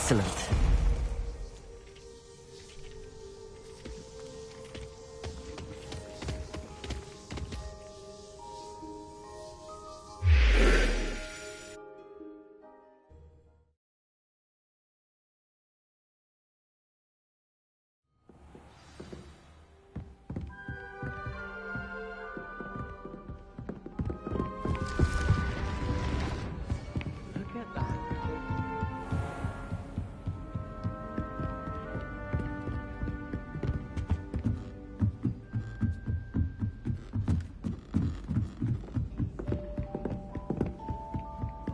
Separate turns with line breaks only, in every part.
Excellent.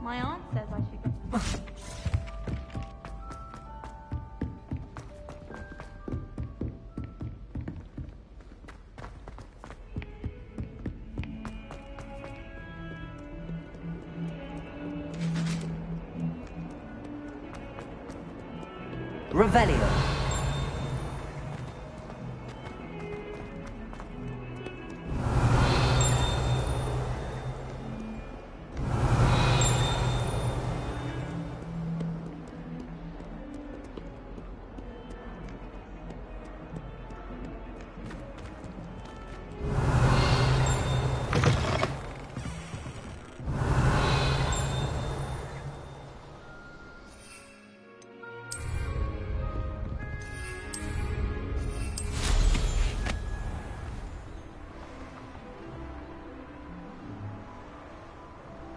My aunt says I should go.
Revelio.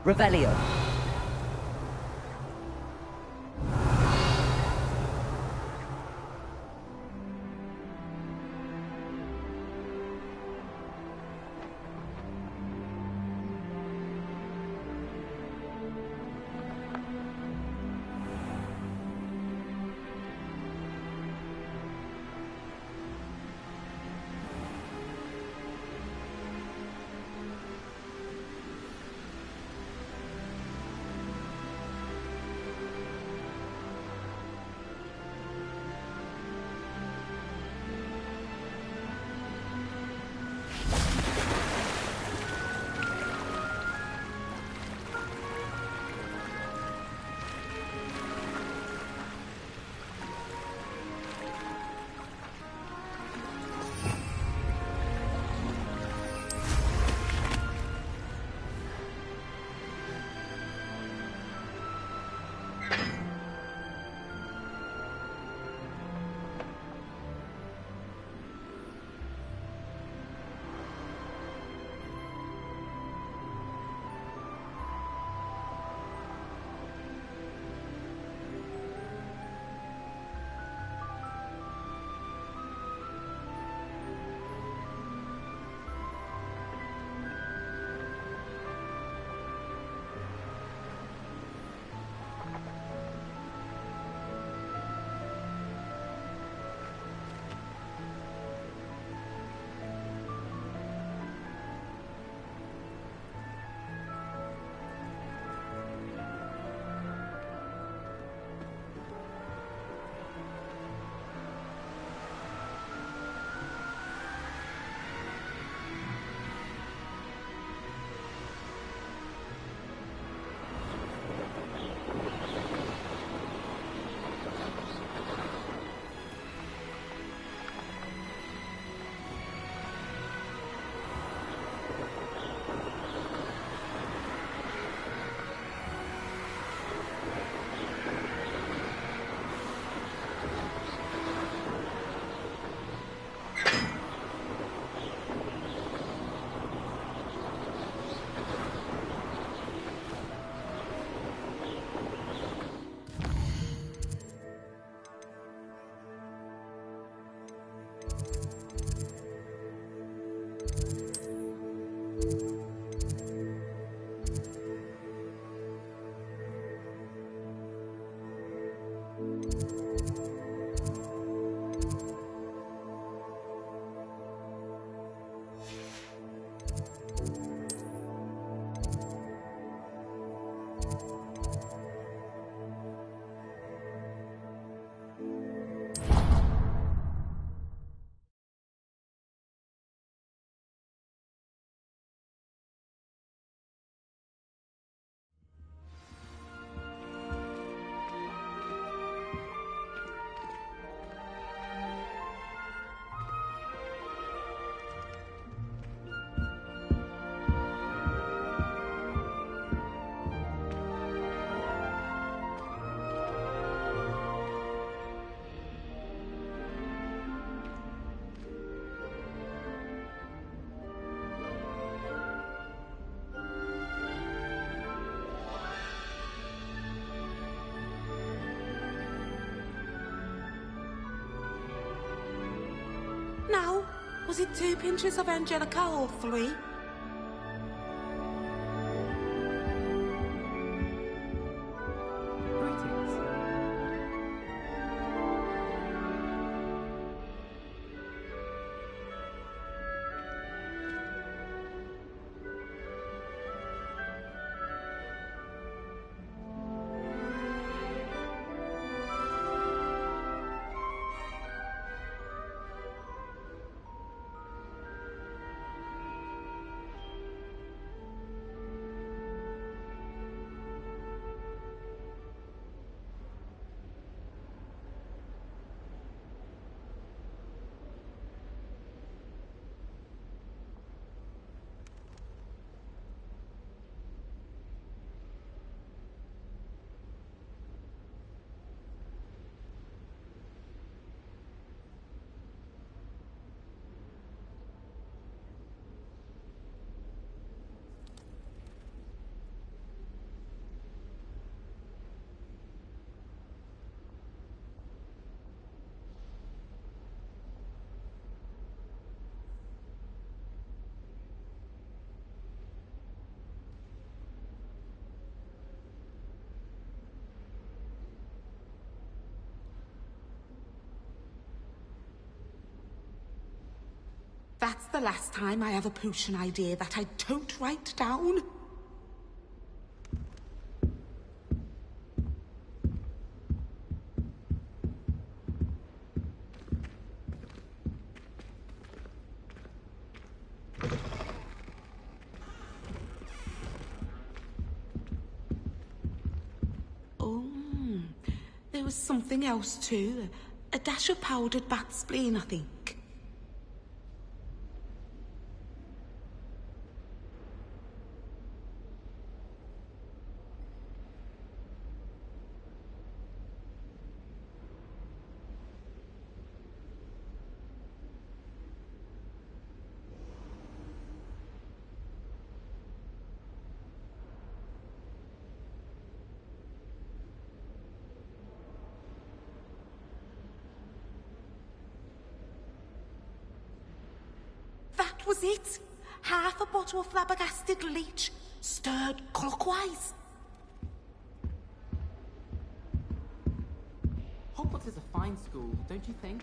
Revelio. Was it 2 pinches of Angelica or 3?
Greetings.
That's the last time I have a potion idea that I don't write down. Oh, there was something else too. A dash of powdered bat spleen, I think. That was it. Half a bottle of flabbergasted leech, stirred clockwise.
Hogwarts is a fine school, don't you think?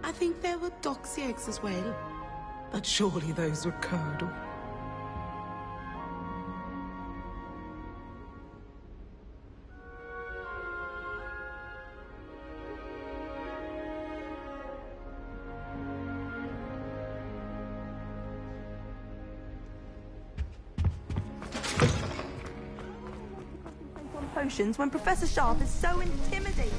I think there were doxy eggs as well. But surely those were curdle.
Potions when Professor Sharp is so intimidating.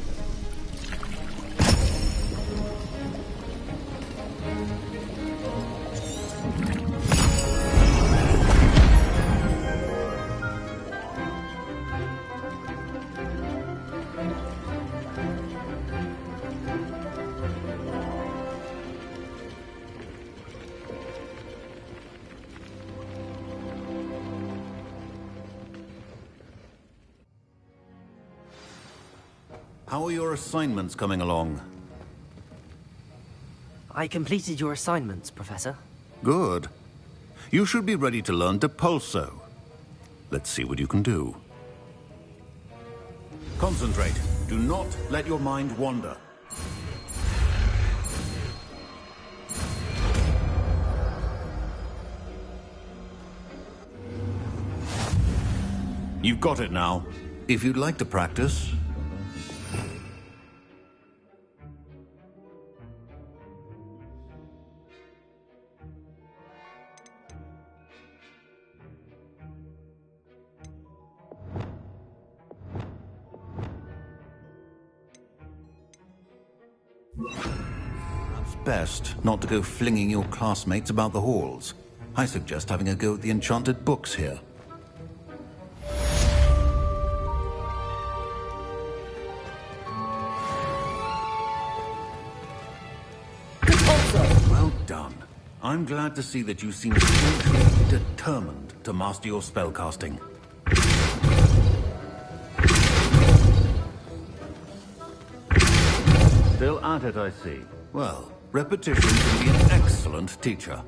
How are your assignments coming along?
I completed your assignments, Professor.
Good. You should be ready to learn Depulso. Let's see what you can do. Concentrate. Do not let your mind wander. You've got it now. If you'd like to practice... It's best not to go flinging your classmates about the halls. I suggest having a go at the enchanted books here. Well done. I'm glad to see that you seem hugely determined to master your spellcasting. Still at it, I see. Well, repetition can be an excellent teacher.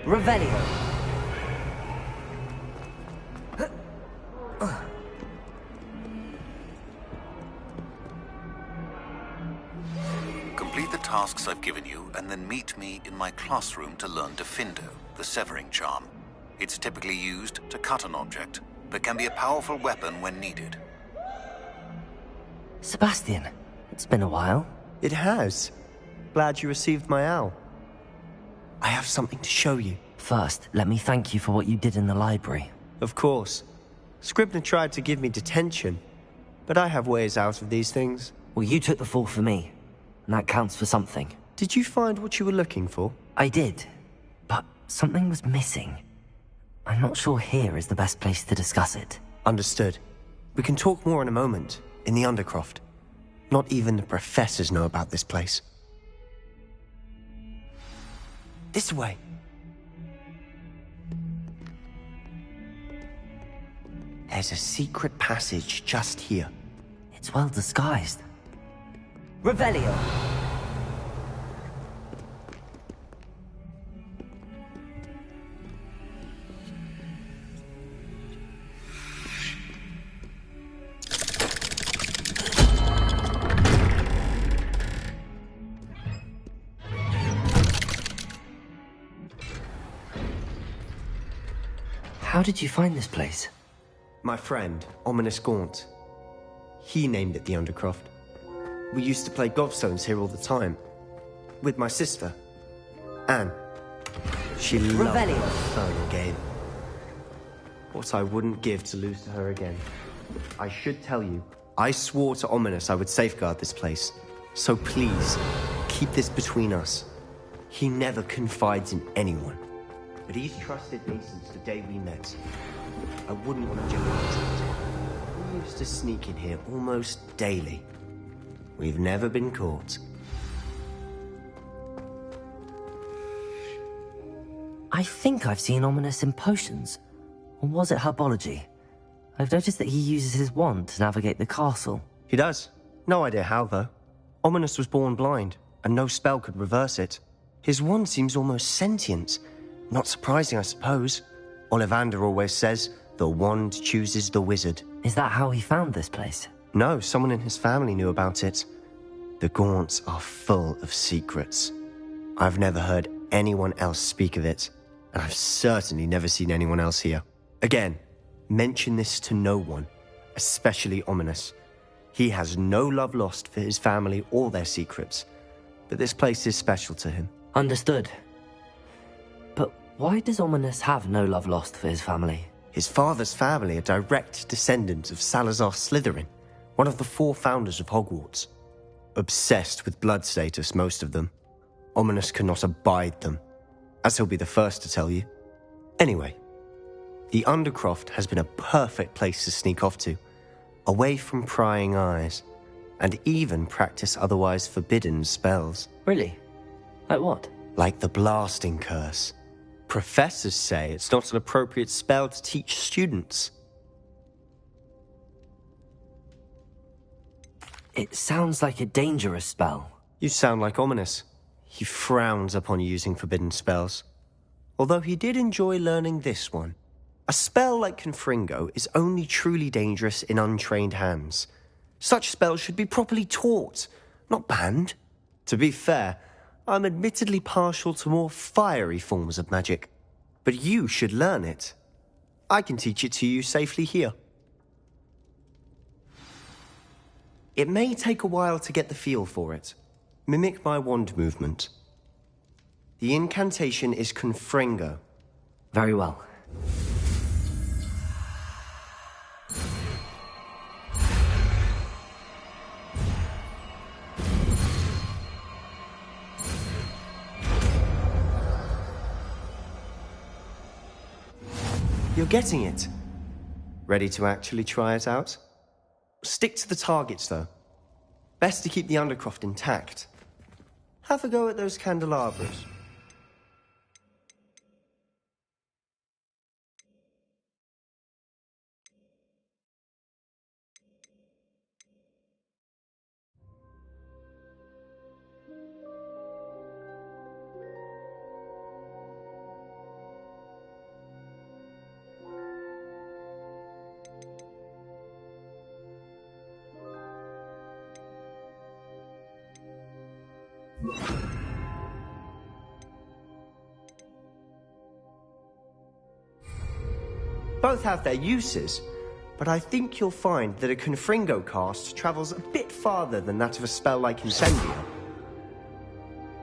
Revelio.
Complete the tasks I've given you, and then meet me in my classroom to learn Defindo, the severing charm. It's typically used to cut an object, but can be a powerful weapon when needed.
Sebastian, it's been a while.
It has. Glad you received my owl. I have something to show you.
First, let me thank you for what you did in the library.
Of course. Scribner tried to give me detention, but I have ways out of these things.
Well, you took the fall for me, and that counts for something.
Did you find what you were looking for?
I did, but something was missing. I'm not sure here is the best place to discuss it.
Understood. We can talk more in a moment, in the Undercroft. Not even the professors know about this place. This way. There's a secret passage just here.
It's well disguised. Revelio! How did you find this place?
My friend, Ominous Gaunt. He named it the Undercroft. We used to play gobstones here all the time. With my sister, Anne. She loved that infernal game. What I wouldn't give to lose to her again. I should tell you, I swore to Ominous I would safeguard this place. So please, keep this between us. He never confides in anyone. But he's trusted me since the day we met. I wouldn't want to jeopardize it. to sneak in here almost daily. We've never been caught.
I think I've seen Ominous in potions. Or was it herbology? I've noticed that he uses his wand to navigate the castle.
He does. No idea how, though. Ominous was born blind, and no spell could reverse it. His wand seems almost sentient. Not surprising, I suppose. Ollivander always says, the wand chooses the wizard.
Is that how he found this place?
No, someone in his family knew about it. The Gaunts are full of secrets. I've never heard anyone else speak of it, and I've certainly never seen anyone else here. Again, mention this to no one, especially Ominous. He has no love lost for his family or their secrets, but this place is special to him.
Understood. But why does Ominous have no love lost for his family?
His father's family are direct descendants of Salazar Slytherin, one of the 4 founders of Hogwarts. Obsessed with blood status, most of them. Ominous cannot abide them, as he'll be the first to tell you. Anyway, the Undercroft has been a perfect place to sneak off to, away from prying eyes, and even practice otherwise forbidden spells.
Really? Like what?
Like the Blasting Curse. Professors say it's not an appropriate spell to teach students.
It sounds like a dangerous spell.
You sound like Ominous. He frowns upon using forbidden spells. Although he did enjoy learning this one. A spell like Confringo is only truly dangerous in untrained hands. Such spells should be properly taught, not banned. To be fair, I'm admittedly partial to more fiery forms of magic. But you should learn it. I can teach it to you safely here. It may take a while to get the feel for it. Mimic my wand movement. The incantation is Confringo.
Very well.
You're getting it. Ready to actually try it out? Stick to the targets, though. Best to keep the Undercroft intact. Have a go at those candelabras. Both have their uses, but I think you'll find that a Confringo cast travels a bit farther than that of a spell like Incendio.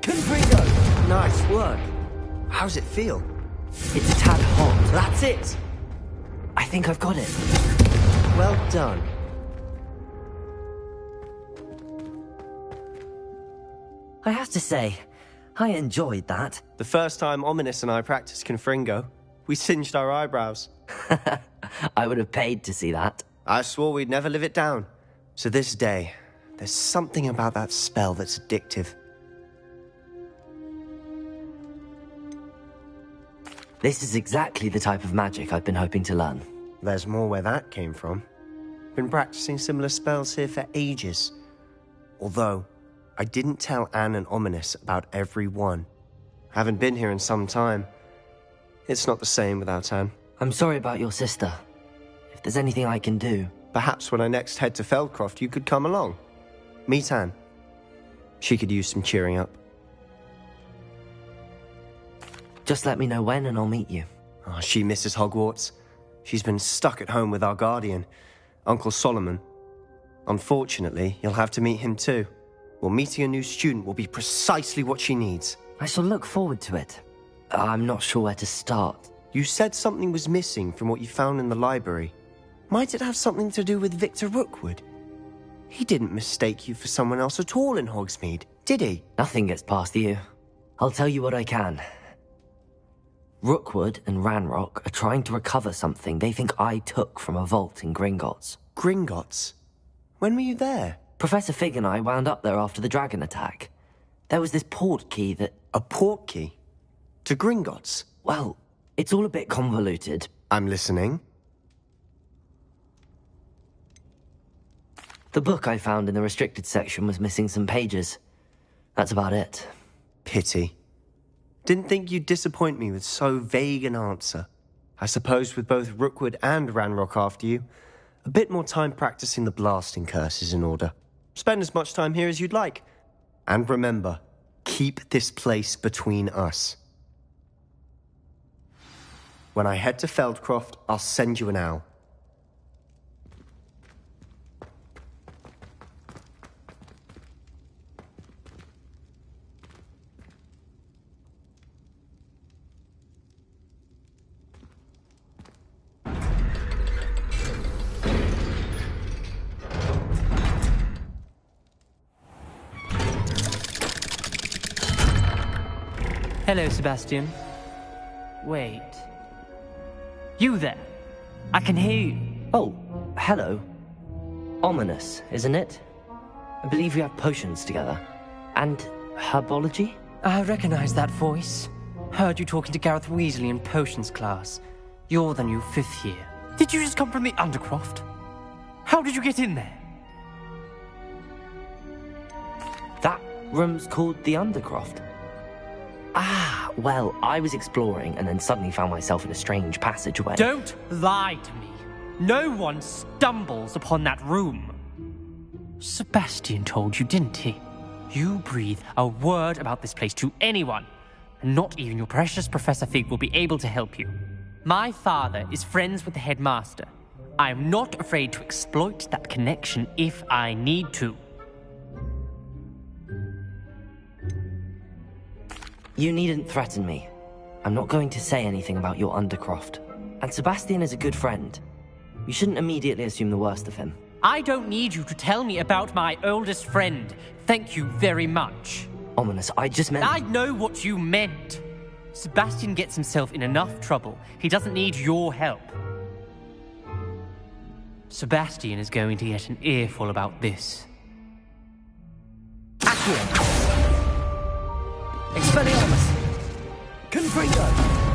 Confringo! Nice work. How's it feel?
It's a tad hot.
That's it!
I think I've got it.
Well done.
I have to say, I enjoyed that.
The first time Ominous and I practiced Confringo, we singed our eyebrows.
I would have paid to see that.
I swore we'd never live it down. To this day, there's something about that spell that's addictive.
This is exactly the type of magic I've been hoping to learn.
There's more where that came from. Been practicing similar spells here for ages. Although, I didn't tell Anne and Ominous about every one. Haven't been here in some time. It's not the same without Anne.
I'm sorry about your sister. If there's anything I can do...
Perhaps when I next head to Feldcroft, you could come along. Meet Anne. She could use some cheering up.
Just let me know when and I'll meet you.
Oh, she misses Hogwarts. She's been stuck at home with our guardian, Uncle Solomon. Unfortunately, you'll have to meet him too. Well, meeting a new student will be precisely what she needs.
I shall look forward to it. I'm not sure where to start.
You said something was missing from what you found in the library. Might it have something to do with Victor Rookwood? He didn't mistake you for someone else at all in Hogsmeade, did he?
Nothing gets past you. I'll tell you what I can. Rookwood and Ranrock are trying to recover something they think I took from a vault in Gringotts.
Gringotts? When were you there?
Professor Fig and I wound up there after the dragon attack. There was this port key that...
A port key? To Gringotts?
Well, it's all a bit convoluted.
I'm listening.
The book I found in the restricted section was missing some pages. That's about it.
Pity. Didn't think you'd disappoint me with so vague an answer. I suppose with both Rookwood and Ranrock after you, a bit more time practicing the blasting curse is in order. Spend as much time here as you'd like. And remember, keep this place between us. When I head to Feldcroft, I'll send you an owl.
Hello, Sebastian. Wait. You there? I can hear you.
Oh, hello. Ominous, isn't it? I believe we have potions together. And herbology?
I recognize that voice. Heard you talking to Gareth Weasley in potions class. You're the new 5th year. Did you just come from the Undercroft? How did you get in there?
That room's called the Undercroft. Ah, well, I was exploring and then suddenly found myself in a strange passageway.
Don't lie to me. No one stumbles upon that room. Sebastian told you, didn't he? You breathe a word about this place to anyone, and not even your precious Professor Fig will be able to help you. My father is friends with the headmaster. I am not afraid to exploit that connection if I need to.
You needn't threaten me. I'm not going to say anything about your Undercroft. And Sebastian is a good friend. You shouldn't immediately assume the worst of him.
I don't need you to tell me about my oldest friend. Thank you very much.
Ominous, I just meant...
I know what you meant. Sebastian gets himself in enough trouble. He doesn't need your help. Sebastian is going to get an earful about this.
Accio! Expelliarmus! Confringo!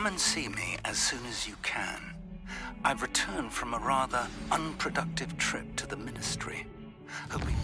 Come and see me as soon as you can. I've returned from a rather unproductive trip to the Ministry, hoping...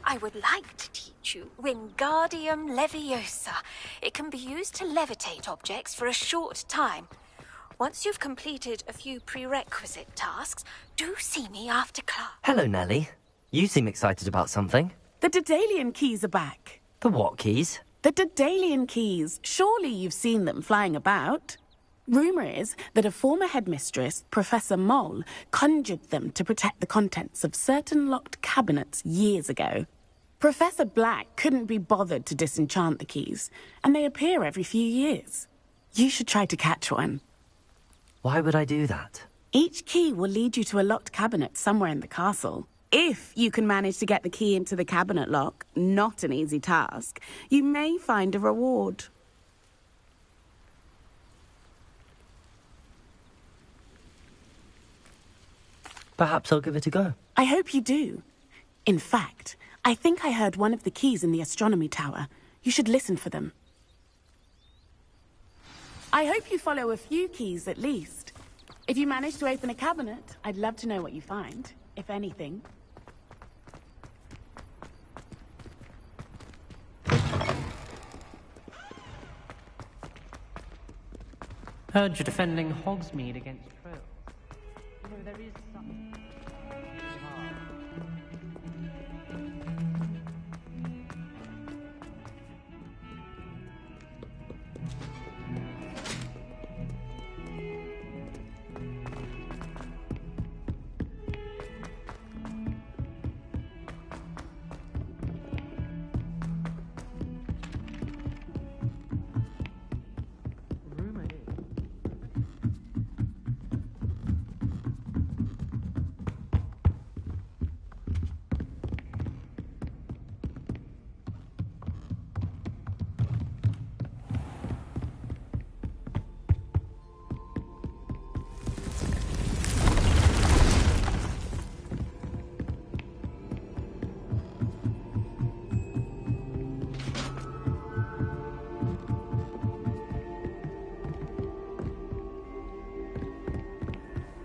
I would like to teach you Wingardium Leviosa. It can be used to levitate objects for a short time. Once you've completed a few prerequisite tasks, do see me after class.
Hello, Nellie. You seem excited about something.
The Daedalian keys are back.
The what keys?
The Daedalian keys. Surely you've seen them flying about. Rumour is that a former headmistress, Professor Moll, conjured them to protect the contents of certain locked cabinets years ago. Professor Black couldn't be bothered to disenchant the keys, and they appear every few years. You should try to catch one.
Why would I do that?
Each key will lead you to a locked cabinet somewhere in the castle. If you can manage to get the key into the cabinet lock, not an easy task, you may find a reward.
Perhaps I'll give it a go.
I hope you do. In fact, I think I heard one of the keys in the astronomy tower. You should listen for them. I hope you follow a few keys at least. If you manage to open a cabinet, I'd love to know what you find, if anything.
Heard you're defending Hogsmeade against Trails. You know, there is some...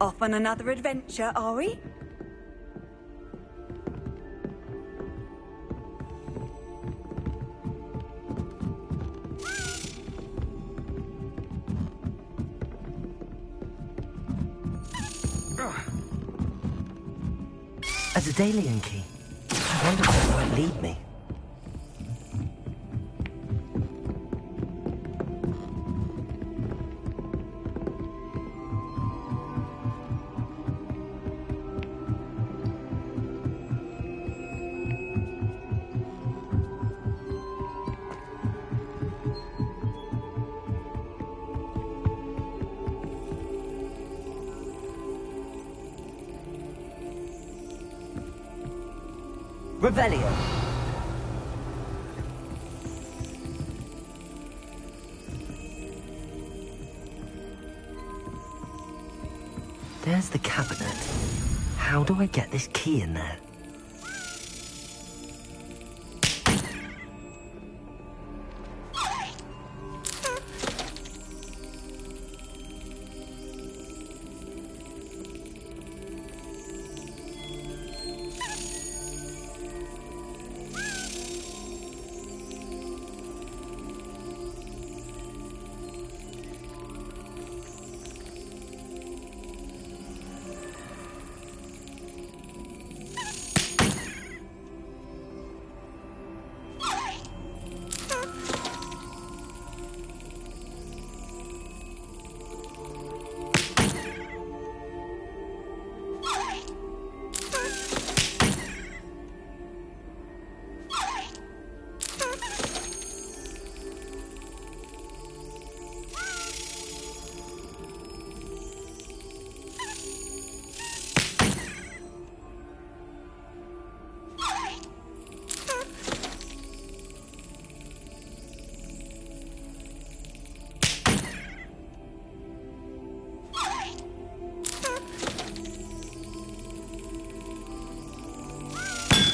Off on another adventure, are we?
A Daedalian key. I wonder where it might lead me. Revelio. There's the cabinet. How do I get this key in there?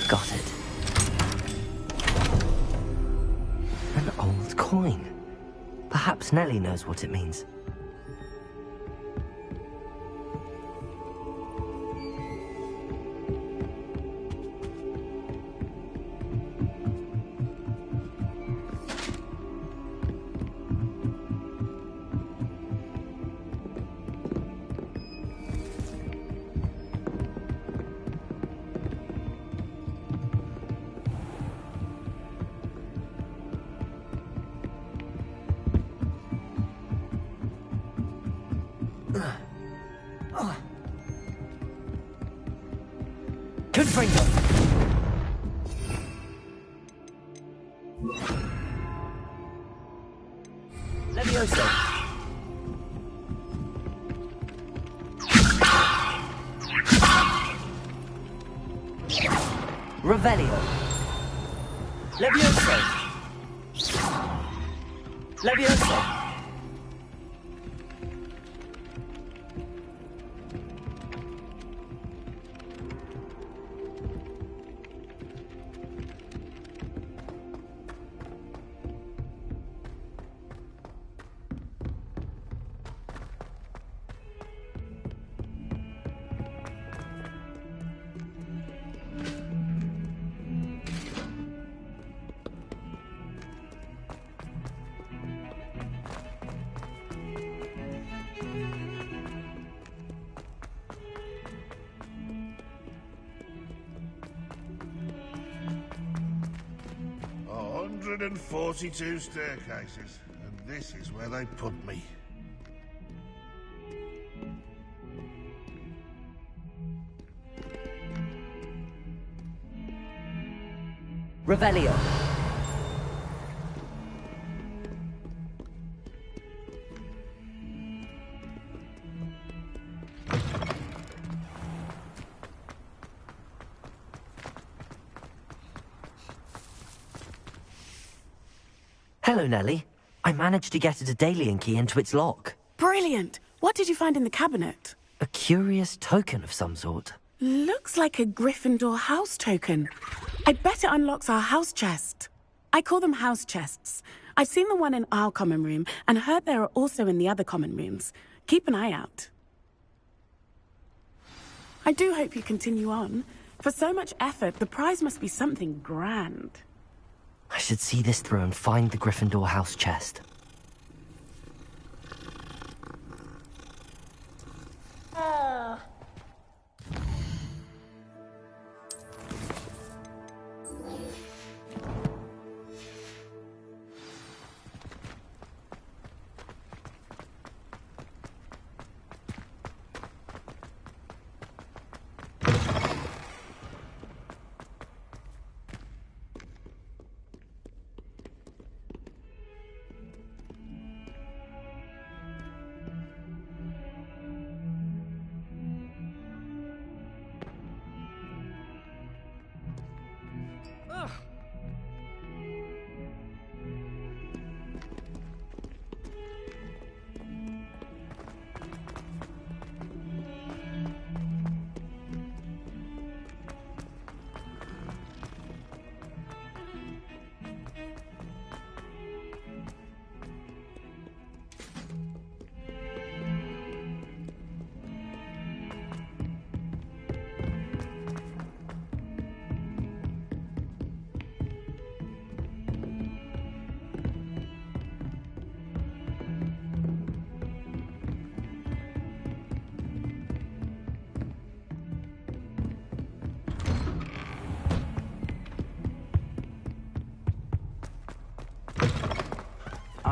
Got it. An old coin. Perhaps Nellie knows what it means. Confringo! Levioso! Revelio! Levioso! Levioso!
And 42 staircases, and this is where they put me.
Revelio. Hello, Nellie. I managed to get a Daedalian key into its lock.
Brilliant! What did you find in the cabinet?
A curious token of some sort.
Looks like a Gryffindor house token. I bet it unlocks our house chest. I call them house chests. I've seen the one in our common room and heard there are also in the other common rooms. Keep an eye out. I do hope you continue on. For so much effort, the prize must be something grand.
I should see this through and find the Gryffindor house chest.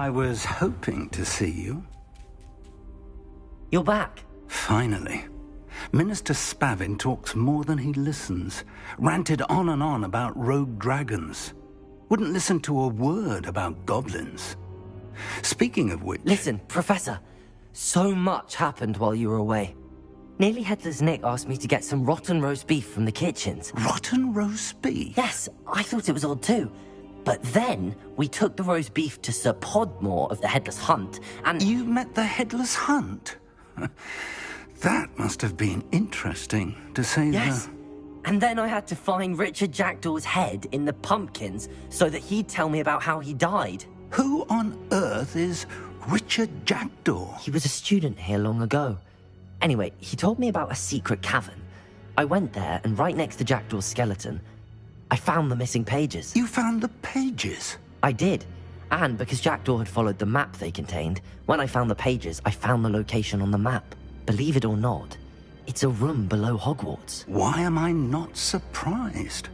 I was hoping to see you.
You're back.
Finally. Minister Spavin talks more than he listens. Ranted on and on about rogue dragons. Wouldn't listen to a word about goblins. Speaking of which...
Listen, Professor. So much happened while you were away. Nearly Headless Nick asked me to get some rotten roast beef from the kitchens.
Rotten roast beef?
Yes, I thought it was odd too. But then, we took the roast beef to Sir Podmore of the Headless Hunt, and...
You met the Headless Hunt? That must have been interesting, to say
yes. And then I had to find Richard Jackdaw's head in the pumpkins so that he'd tell me about how he died.
Who on earth is Richard Jackdaw?
He was a student here long ago. Anyway, he told me about a secret cavern. I went there, and right next to Jackdaw's skeleton, I found the missing pages.
You found the pages?
I did. And because Jackdaw had followed the map they contained, when I found the pages, I found the location on the map. Believe it or not, it's a room below Hogwarts.
Why am I not surprised?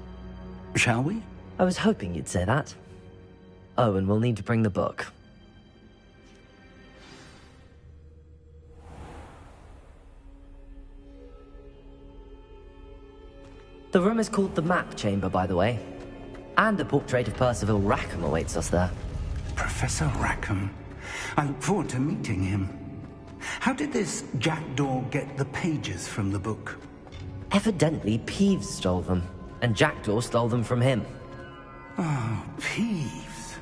Shall we?
I was hoping you'd say that. Oh, and we'll need to bring the book. The room is called the Map Chamber, by the way. And a portrait of Percival Rackham awaits us there.
Professor Rackham. I look forward to meeting him. How did this Jackdaw get the pages from the book?
Evidently, Peeves stole them, and Jackdaw stole them from him.
Oh, Peeves.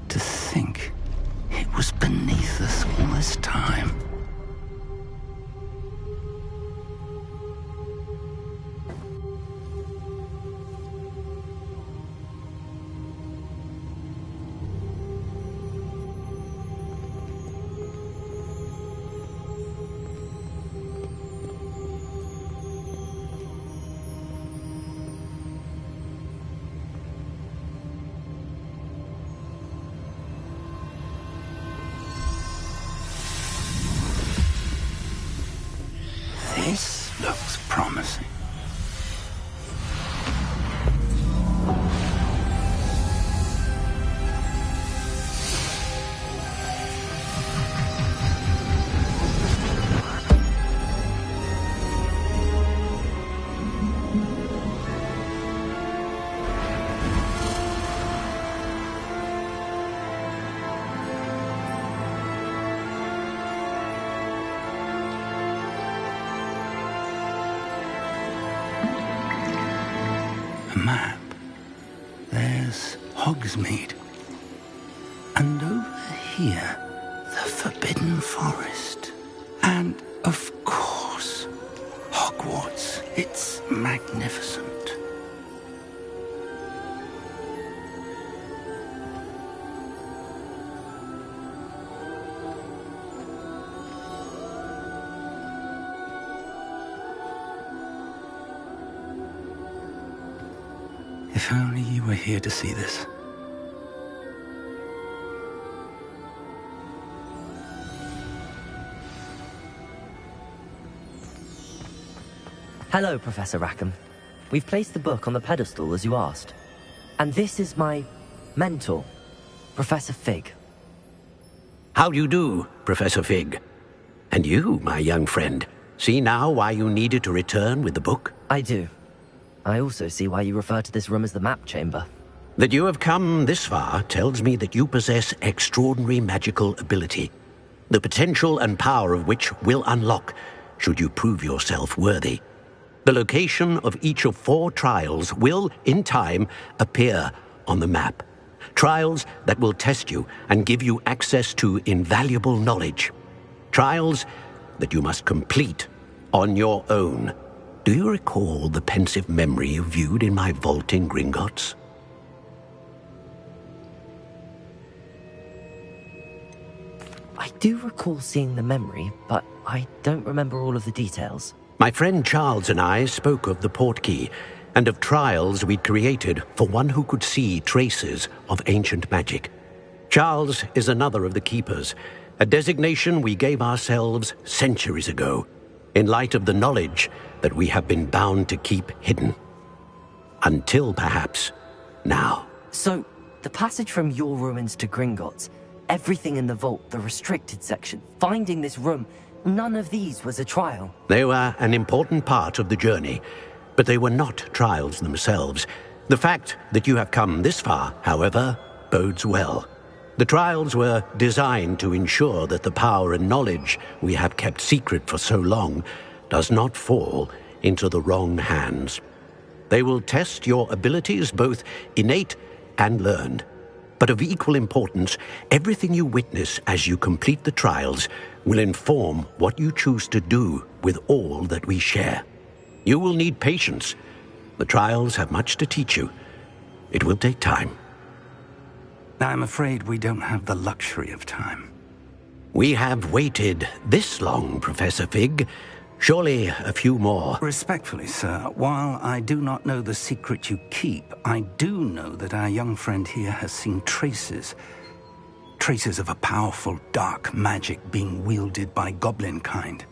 To think it was beneath us all this time. This looks promising. A map. There's Hogsmeade. And over here, the Forbidden Forest. And, of course, Hogwarts. It's magnificent. If only you were here to see this.
Hello, Professor Rackham. We've placed the book on the pedestal as you asked. And this is my mentor, Professor Fig.
How do you do, Professor Fig? And you, my young friend, see now why you needed to return with the book?
I do. I also see why you refer to this room as the Map Chamber.
That you have come this far tells me that you possess extraordinary magical ability, the potential and power of which will unlock should you prove yourself worthy. The location of each of 4 trials will, in time, appear on the map. Trials that will test you and give you access to invaluable knowledge. Trials that you must complete on your own. Do you recall the pensive memory you viewed in my vault in Gringotts?
I do recall seeing the memory, but I don't remember all of the details.
My friend Charles and I spoke of the portkey and of trials we'd created for one who could see traces of ancient magic. Charles is another of the keepers, a designation we gave ourselves centuries ago, in light of the knowledge that we have been bound to keep hidden. Until, perhaps, now.
So, the passage from your ruins to Gringotts, everything in the vault, the restricted section, finding this room, none of these was a trial.
They were an important part of the journey, but they were not trials themselves. The fact that you have come this far, however, bodes well. The trials were designed to ensure that the power and knowledge we have kept secret for so long does not fall into the wrong hands. They will test your abilities, both innate and learned. But of equal importance, everything you witness as you complete the trials will inform what you choose to do with all that we share. You will need patience. The trials have much to teach you. It will take time.
I'm afraid we don't have the luxury of time.
We have waited this long, Professor Fig. Surely a few more.
Respectfully, sir, while I do not know the secret you keep, I do know that our young friend here has seen traces of a powerful dark magic being wielded by goblin kind.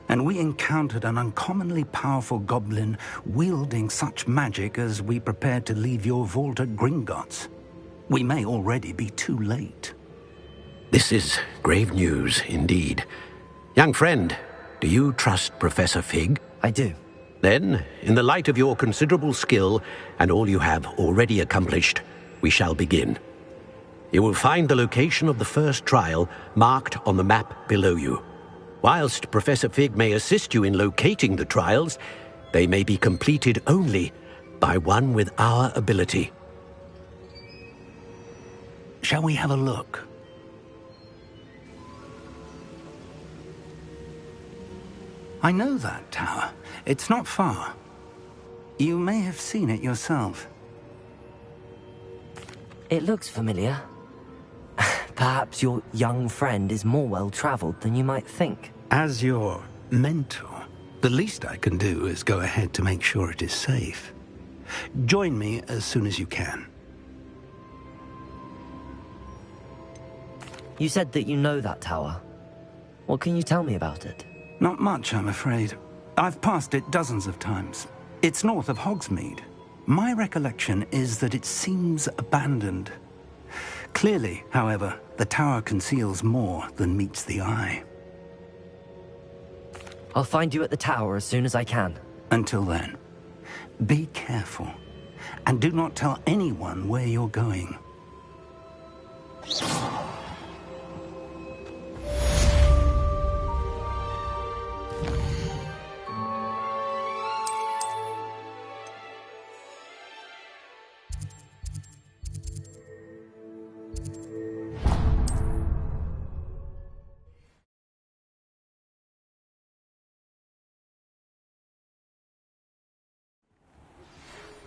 And we encountered an uncommonly powerful goblin wielding such magic as we prepared to leave your vault at Gringotts. We may already be too late.
This is grave news indeed. Young friend, do you trust Professor Fig?
I do.
Then, in the light of your considerable skill and all you have already accomplished, we shall begin. You will find the location of the first trial marked on the map below you. Whilst Professor Fig may assist you in locating the trials, they may be completed only by one with our ability.
Shall we have a look? I know that tower. It's not far. You may have seen it yourself.
It looks familiar. Perhaps your young friend is more well-traveled than you might think.
As your mentor, the least I can do is go ahead to make sure it is safe. Join me as soon as you can.
You said that you know that tower. What can you tell me about it?
Not much, I'm afraid. I've passed it dozens of times. It's north of Hogsmeade. My recollection is that it seems abandoned. Clearly, however, the tower conceals more than meets the eye.
I'll find you at the tower as soon as I can.
Until then, be careful, and do not tell anyone where you're going.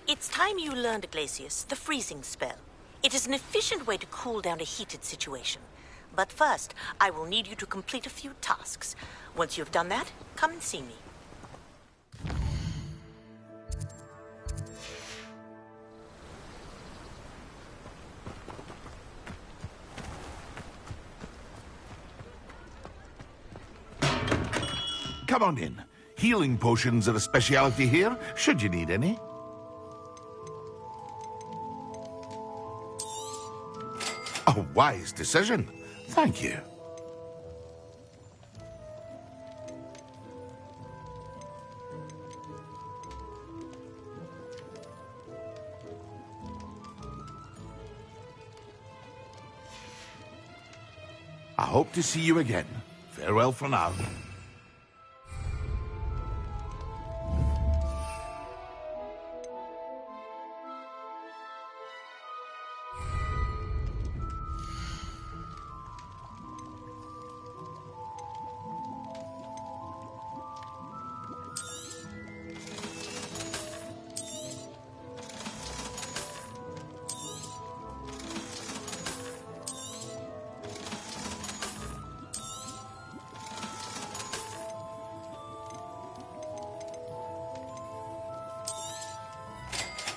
It's time you learned, Glacius, the freezing spell. It is an efficient way to cool down a heated situation. But first, I will need you to complete a few tasks. Once you've done that, come and see me.
Come on in. Healing potions are a speciality here, should you need any. A wise decision. Thank you. I hope to see you again. Farewell for now.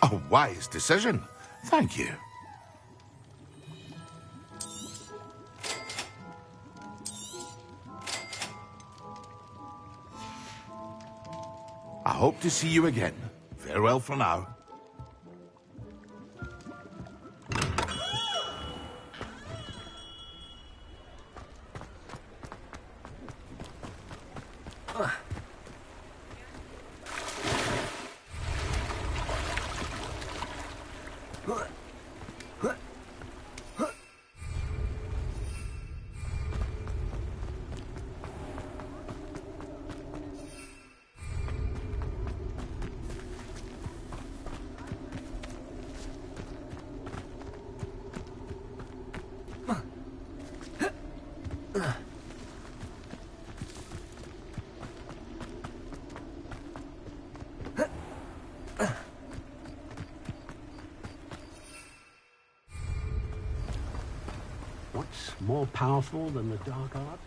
A wise decision. Thank you. I hope to see you again. Farewell for now.
arts more powerful than the dark art?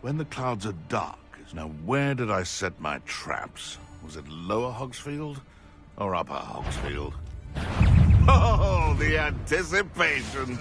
When the clouds are dark, now where did I set my traps? Was it Lower Hogsfield or Upper Hogsfield? Oh, the anticipation!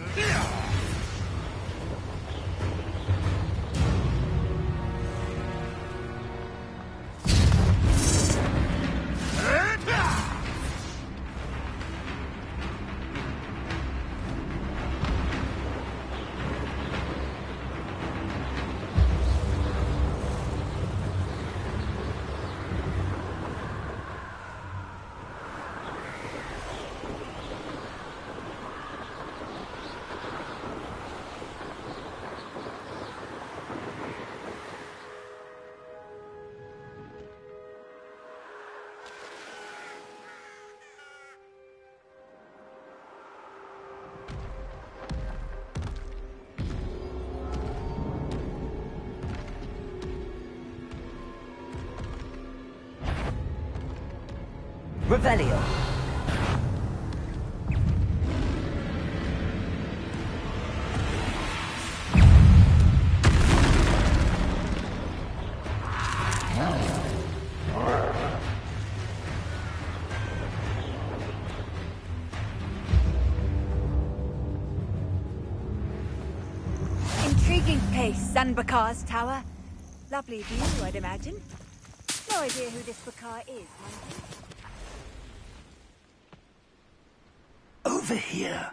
Revelio.
Intriguing place, Zanbakar's tower. Lovely view, I'd imagine. No idea who this Bakar is, mind you.
Over here.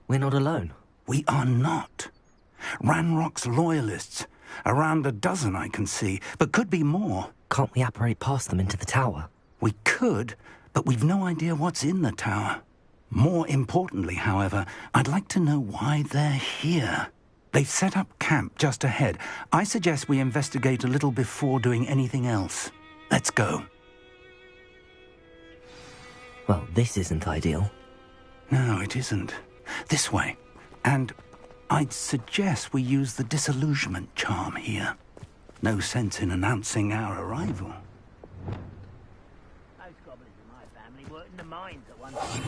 We're not alone.
We are not. Ranrock's loyalists. Around a dozen I can see, but could be more.
Can't we apparate past them into the tower?
We could, but we've no idea what's in the tower. More importantly, however, I'd like to know why they're here. They've set up camp just ahead. I suggest we investigate a little before doing anything else. Let's go.
Well, this isn't ideal.
No, it isn't. This way. And I'd suggest we use the disillusionment charm here. No sense in announcing our arrival.
Most goblins in my family worked in the mines at one time.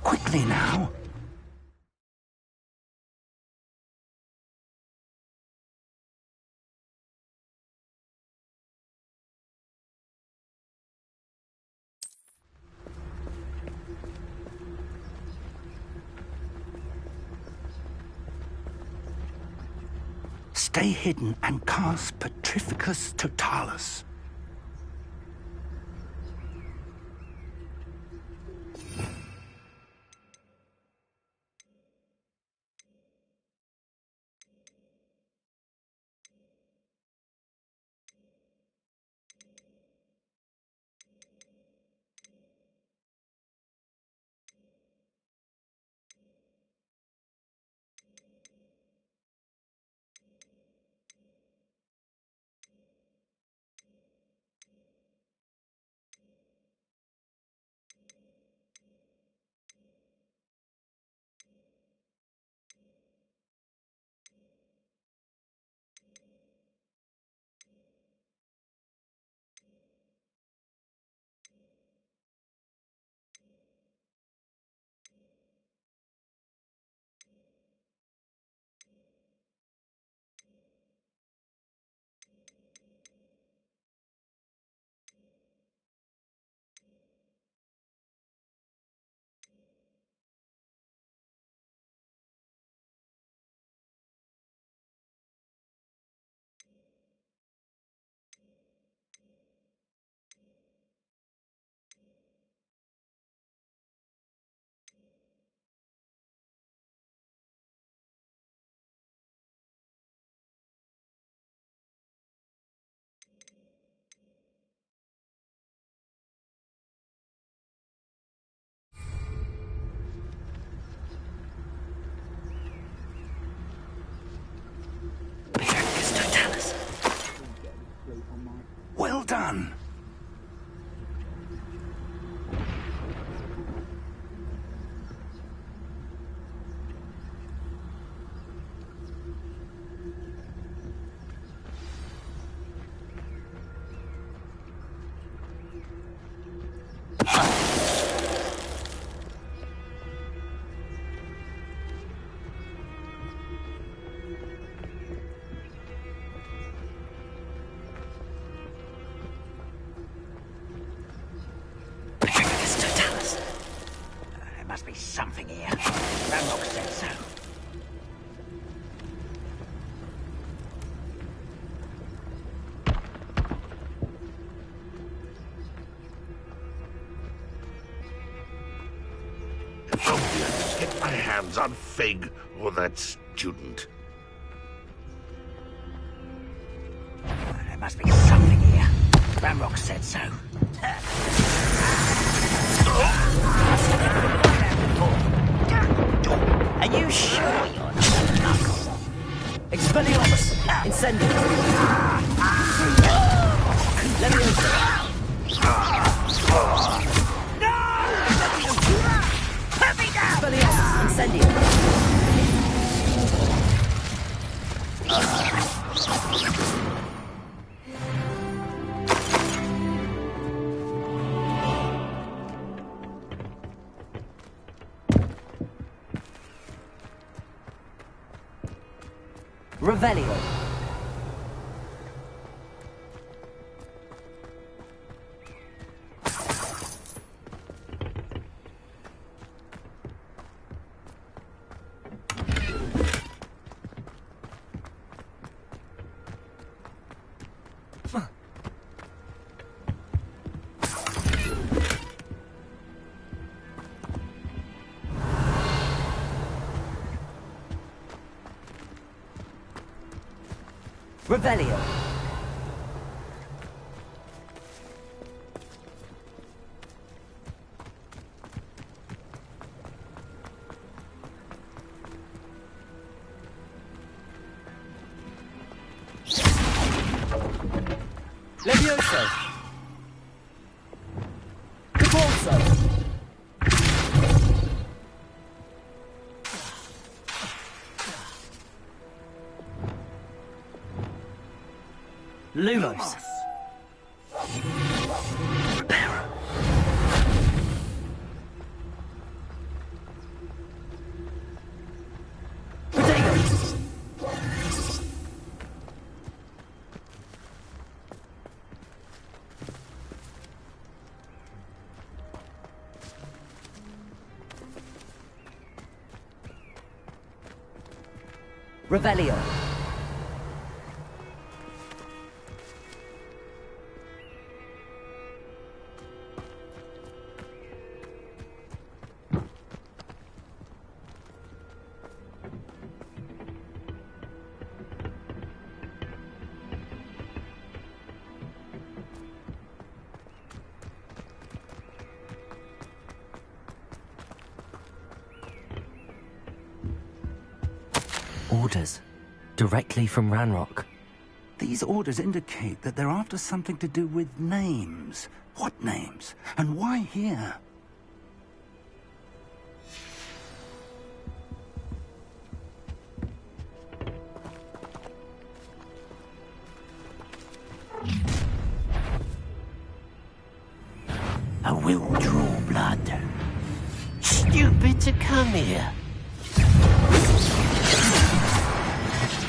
Quickly now. Stay hidden and cast Petrificus Totalis. Well done.
only I could get my hands on Fig or that student.
There must be something here. Ramrock said so.
Are you sure you're not a knuckle? Expelliarmus! Incendio! Leviosa! Expelliarmus! Incendio! Revelio. Revelio. Levioso. Caporso. Lumos. Reparo. Protego. Revelio. Orders. Directly from Ranrock.
These orders indicate that they're after something to do with names. What names? And why here?
I will draw blood. Stupid to come here.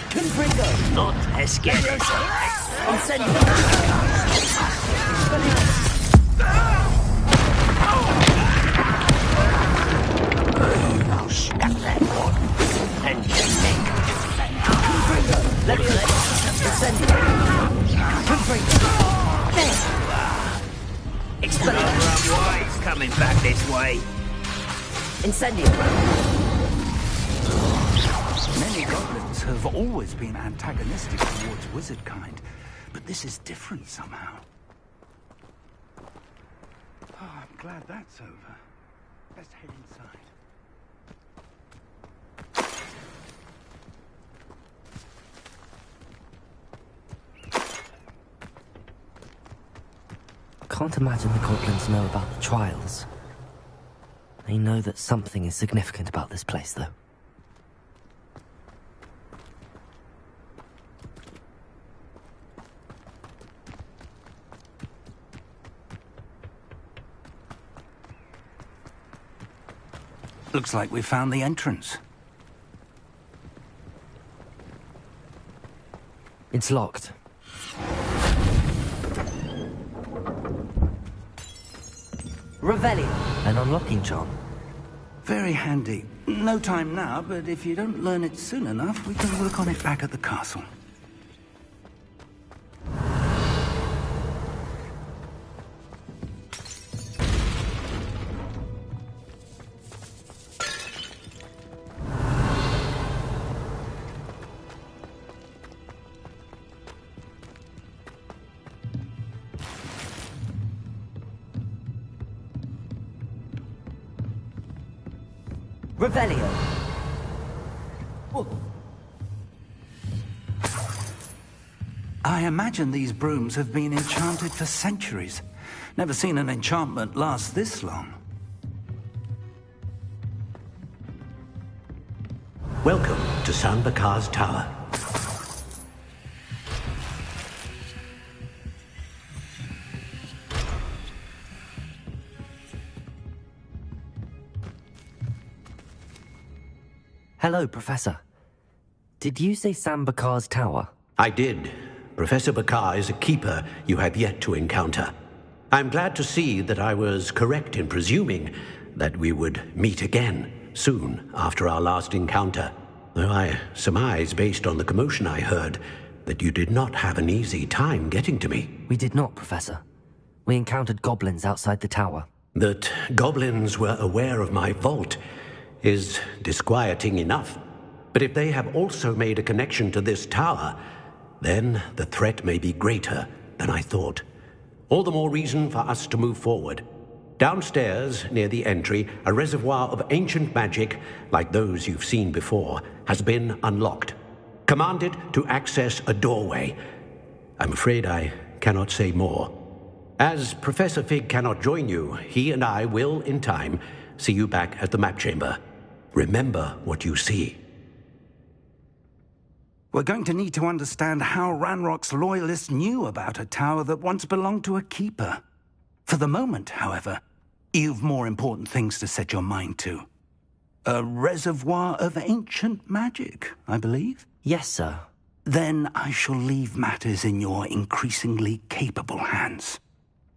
Confringo.
Not Escape.
Incendio.
I'll snap that one. And your neck.
Confringo. Leviosa. Incendio. Confringo. There. Expelliarmus.
He's coming back this way.
Incendio.
Many goblins have always been antagonistic towards wizard kind, but this is different somehow. Oh, I'm glad that's over. Let's head inside.
Can't imagine the goblins know about the trials. They know that something is significant about this place, though.
Looks like we found the entrance.
It's locked. Revelio. An unlocking charm.
Very handy. No time now, but if you don't learn it soon enough, we can work on it back at the castle.
Revelio.
I imagine these brooms have been enchanted for centuries. Never seen an enchantment last this long.
Welcome to Sanbakar's Tower.
Hello, Professor. Did you say Sambakar's Tower?
I did. Professor Bakar is a keeper you have yet to encounter. I'm glad to see that I was correct in presuming that we would meet again soon after our last encounter, though I surmise, based on the commotion I heard, that you did not have an easy time getting to me.
We did not, Professor. We encountered goblins outside the tower.
That goblins were aware of my vault is disquieting enough. But if they have also made a connection to this tower, then the threat may be greater than I thought. All the more reason for us to move forward. Downstairs, near the entry, a reservoir of ancient magic, like those you've seen before, has been unlocked. Command it to access a doorway. I'm afraid I cannot say more. As Professor Fig cannot join you, he and I will, in time, see you back at the map chamber. Remember what you see.
We're going to need to understand how Ranrock's loyalists knew about a tower that once belonged to a keeper. For the moment, however, you've more important things to set your mind to. A reservoir of ancient magic, I believe?
Yes, sir.
Then I shall leave matters in your increasingly capable hands.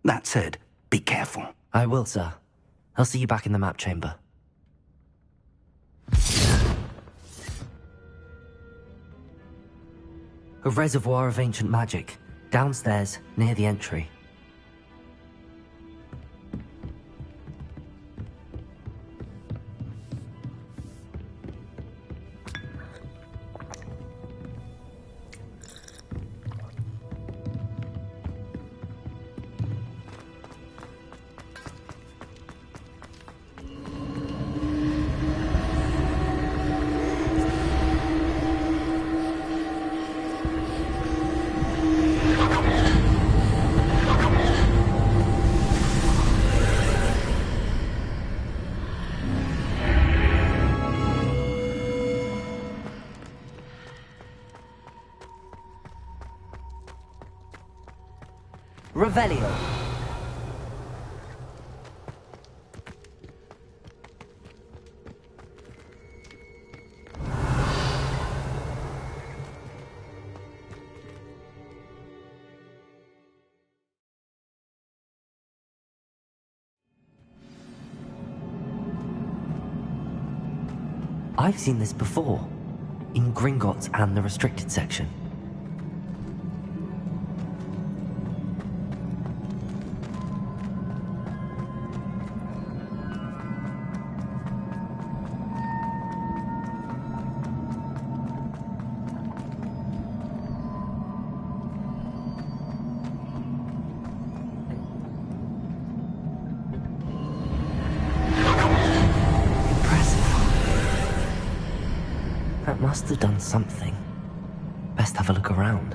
That said, be careful.
I will, sir. I'll see you back in the map chamber. A reservoir of ancient magic, downstairs, near the entry. Revelio. I've seen this before, in Gringotts and the restricted section. That must have done something. Best have a look around.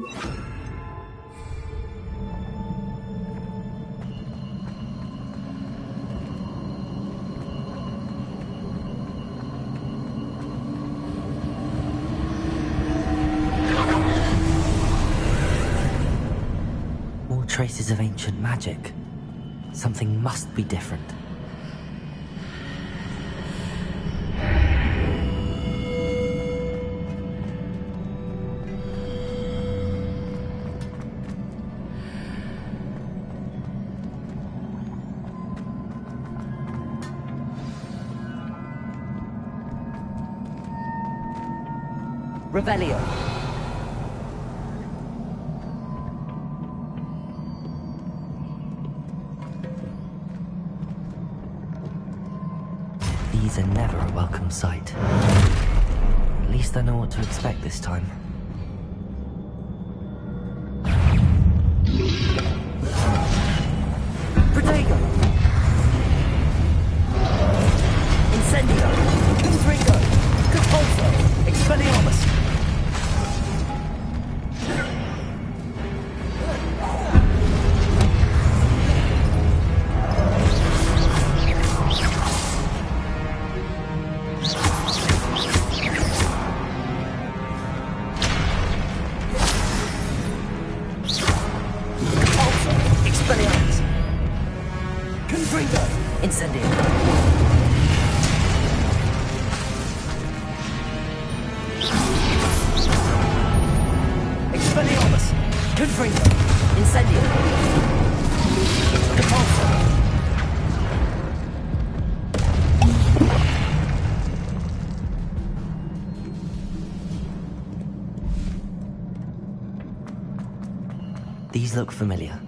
More traces of ancient magic. Something must be different. Revelio. These are never a welcome sight. At least I know what to expect this time.
Protego! Incendio! Confringo! Compulso! Expelliarmus!
These look familiar.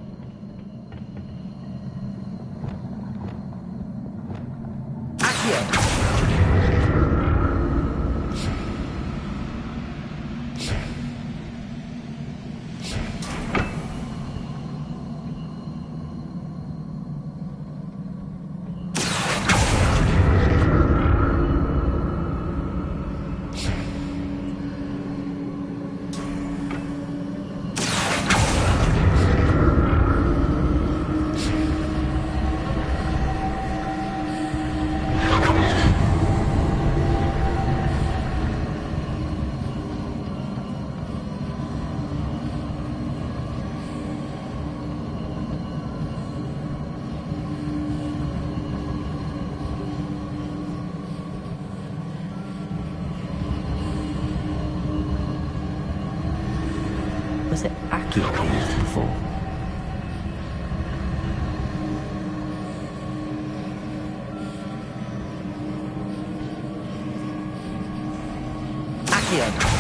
Was it Aki I used before? Accio!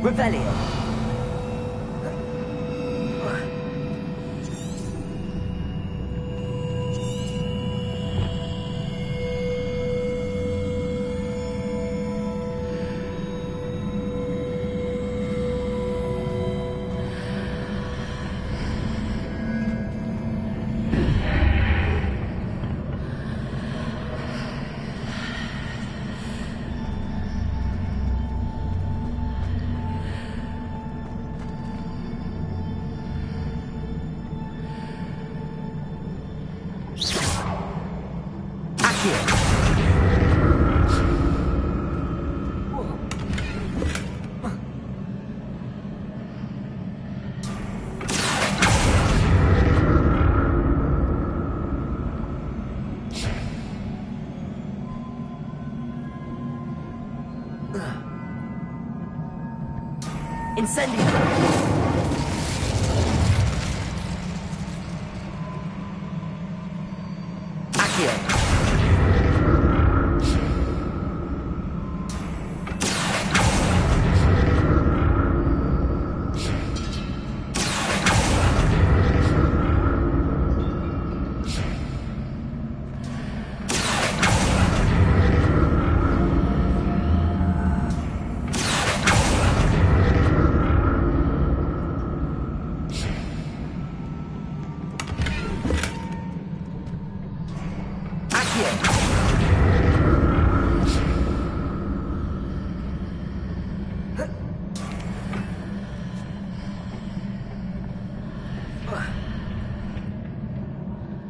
Revelio. Incendio. Accio.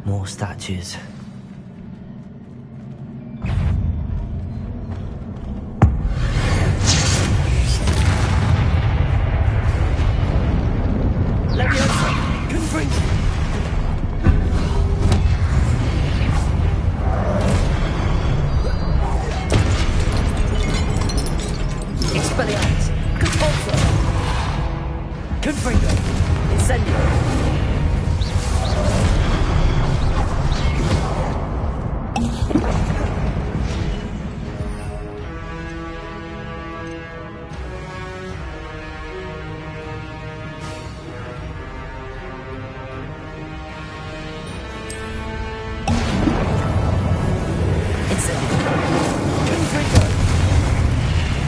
More statues.
Leviosa. Confringo. Expelliarmus. Compulso. Confringo. Incendio.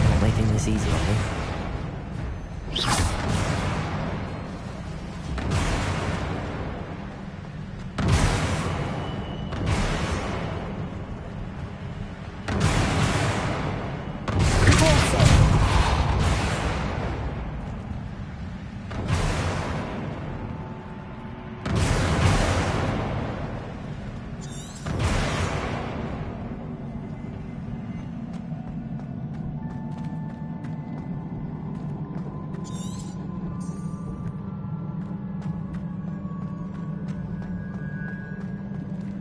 Not making this easy, are they?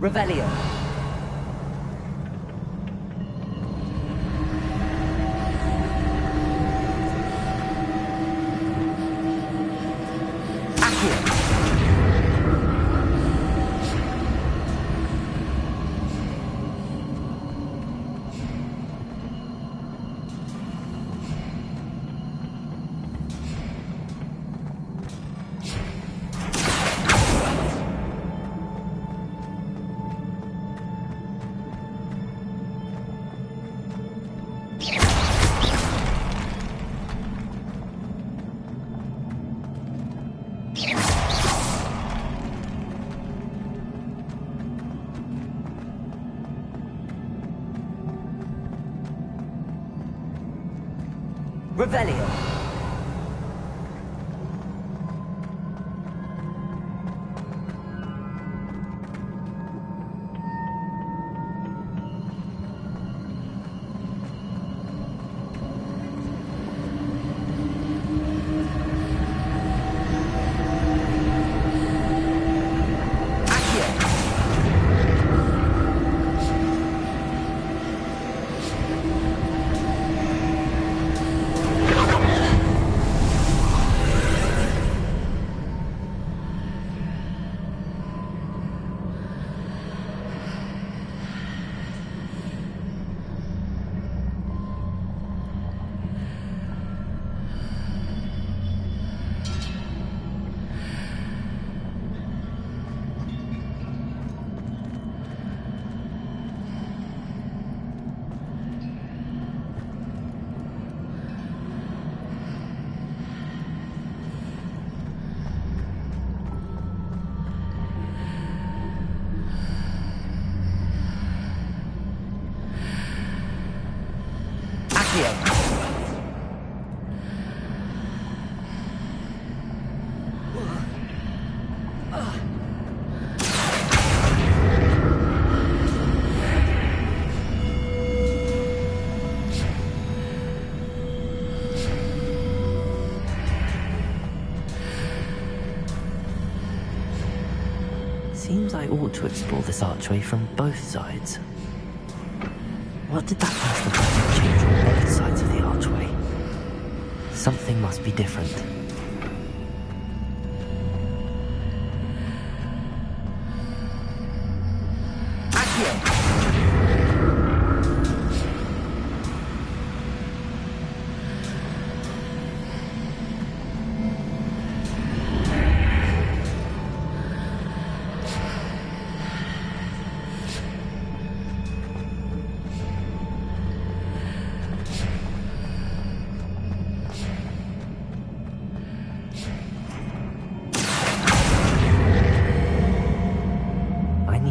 Revelio. Revelio.
Seems I ought to explore this archway from both sides. What did that master plan change on both sides of the archway? Something must be different.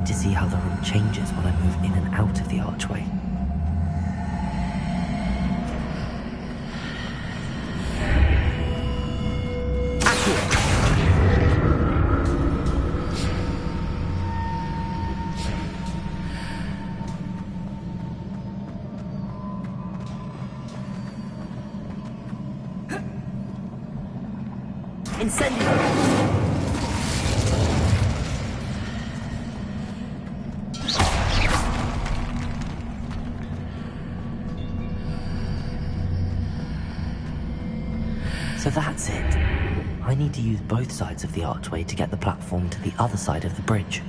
To see how the room changes when I move in and out of the archway.
Incendio!
So that's it. I need to use both sides of the archway to get the platform to the other side of the bridge.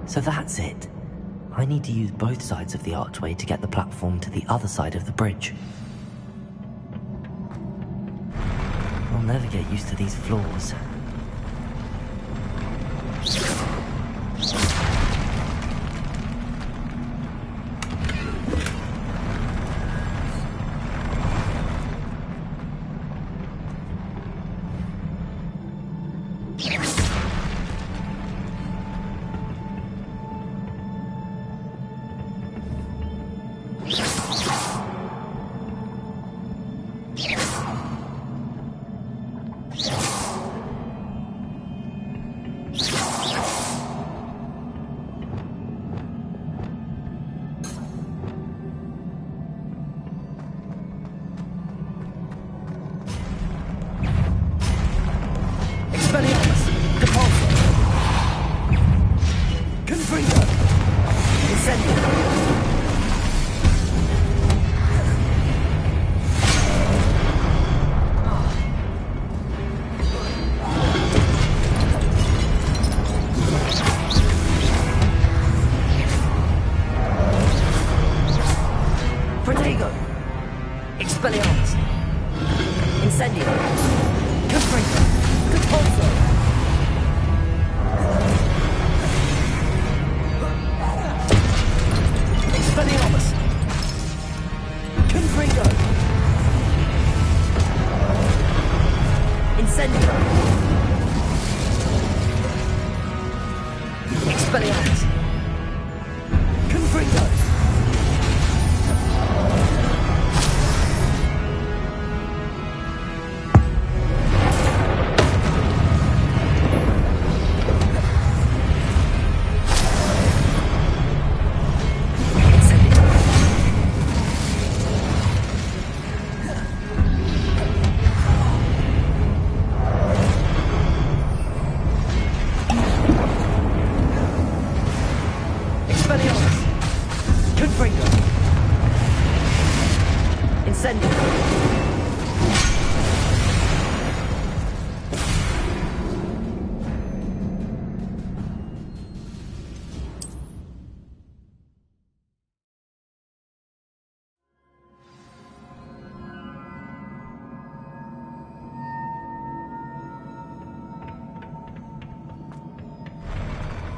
So that's it. I need to use both sides of the archway to get the platform to the other side of the bridge. I'll never get used to these floors.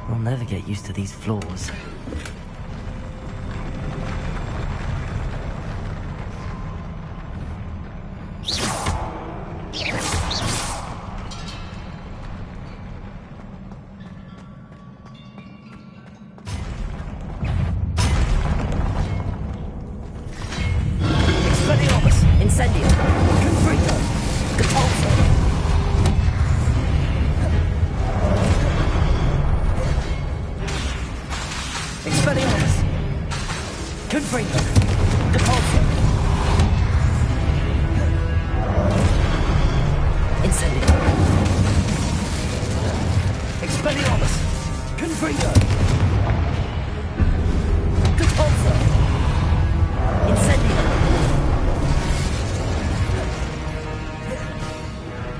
I'll never get used to these floors.
Confringo. Depulso. Incendio. Expelliarmus. Confringo. Depulso. Incendio.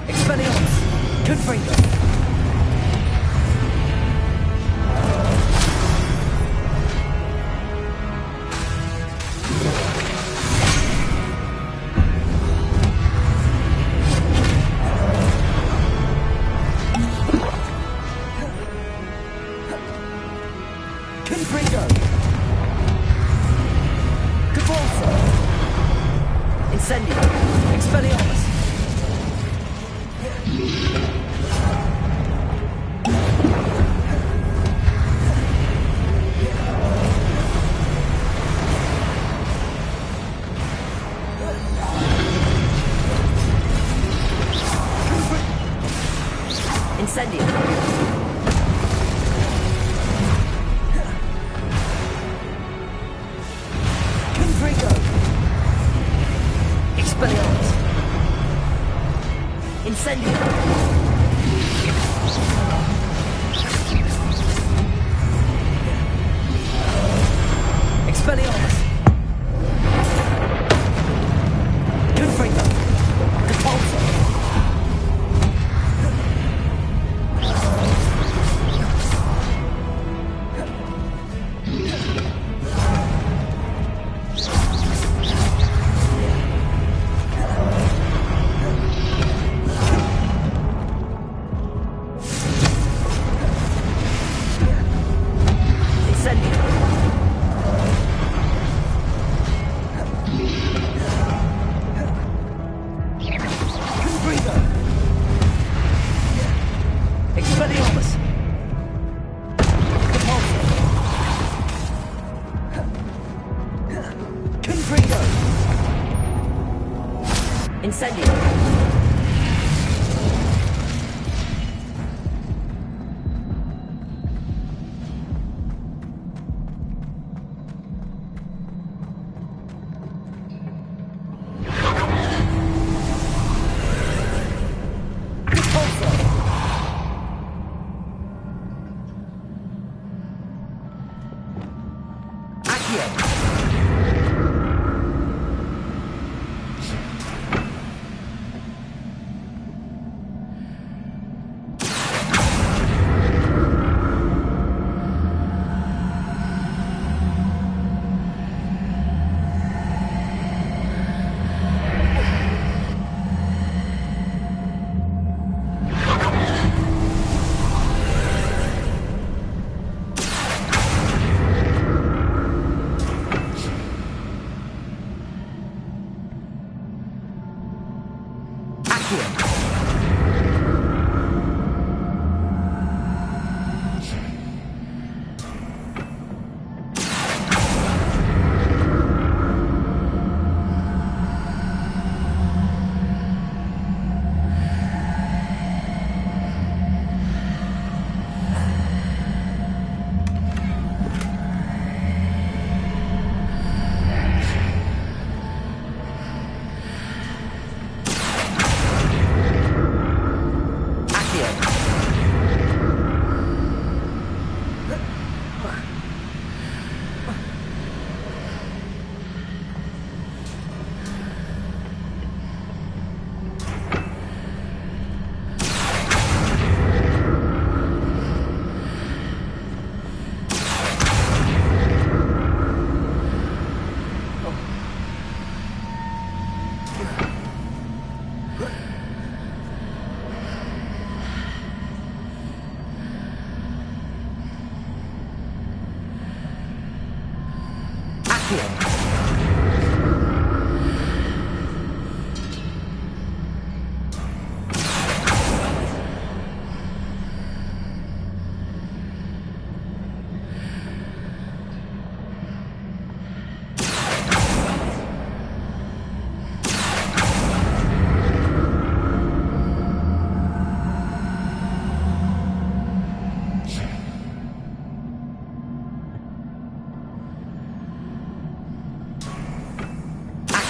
Expelliarmus. Confringo. Confringo. Depulso. Incendio. Expelliarmus. Incendio. Confringo. Expelliarmus. Incendio. Expelliarmus. Confringo. Depulso. Expelliarmus. Depulso. Confringo. Incendio.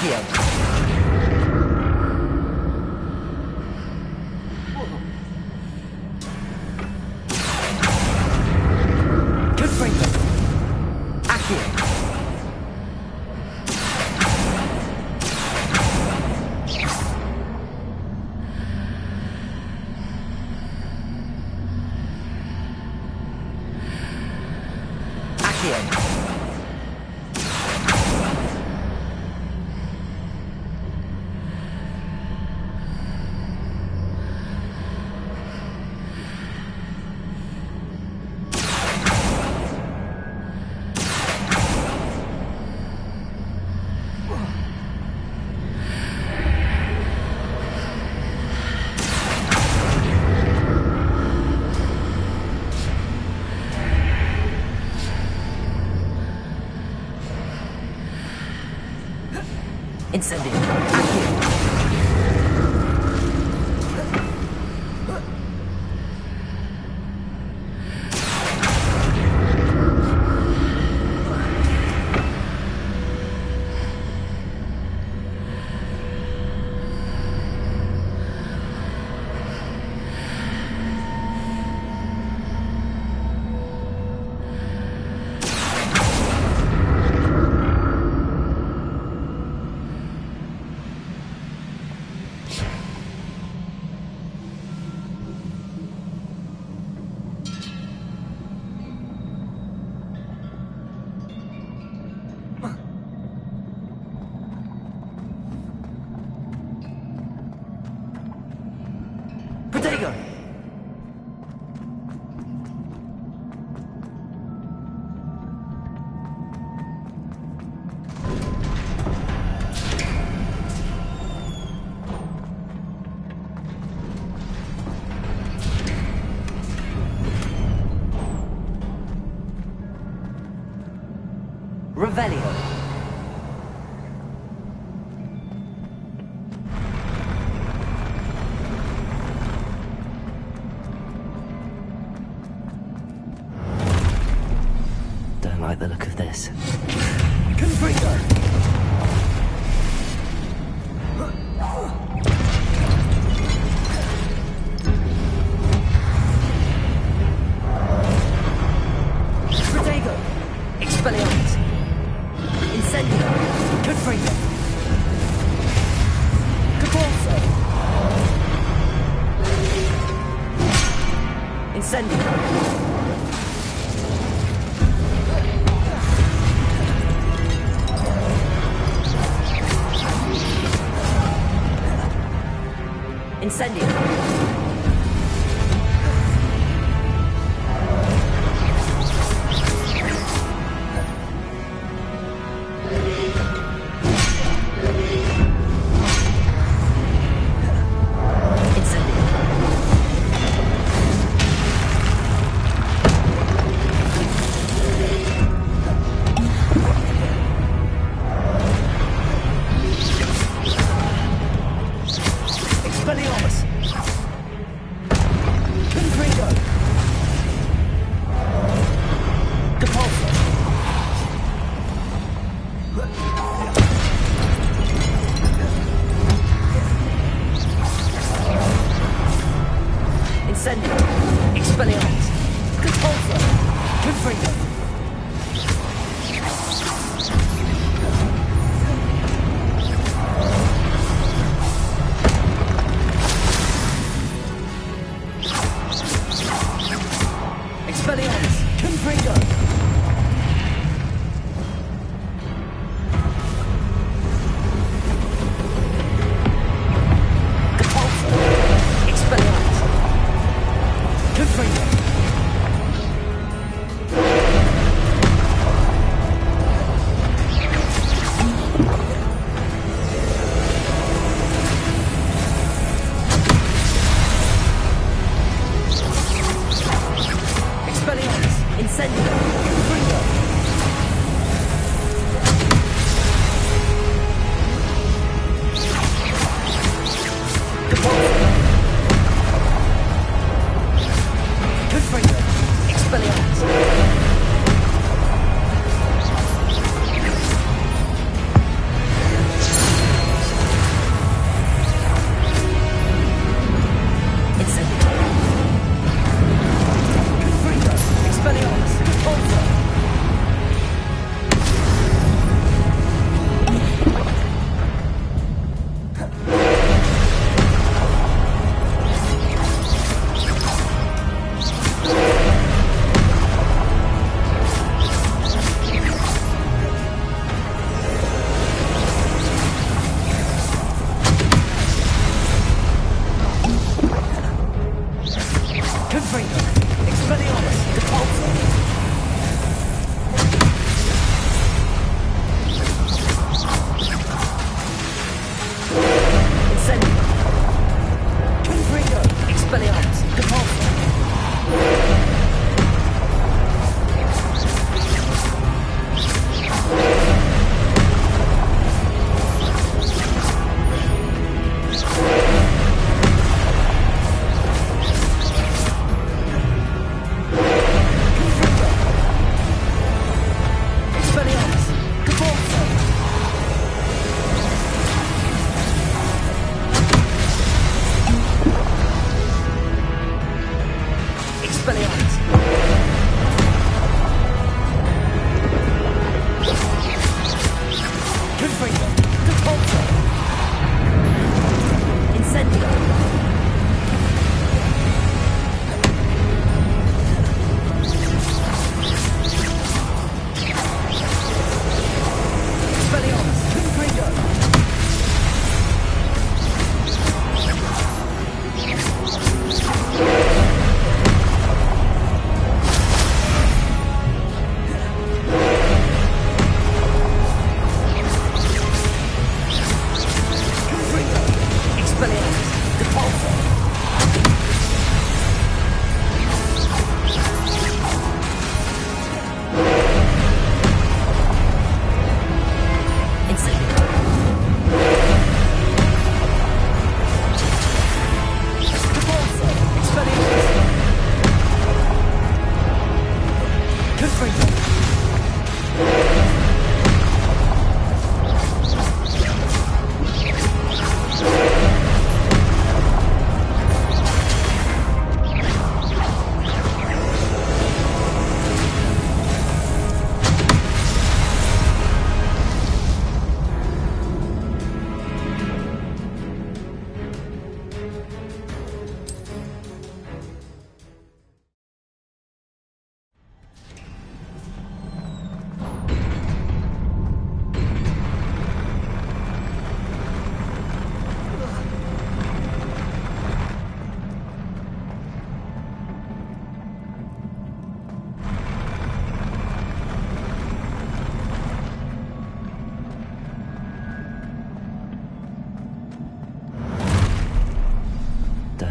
Accio. Confringo. Accio. Incendio. Accio. Protego! Revelio.
Don't like the look of this.
Confringo. Protego. Expelliarmus. Incendio. Confringo. Caporso. Incendio. Incendio. Expelliarmus. Confringo. Caporso. Incendio. Expelliarmus. Caporso. Confringo. Expelliarmus. Confringo. Caporso. Expelliarmus. Confringo.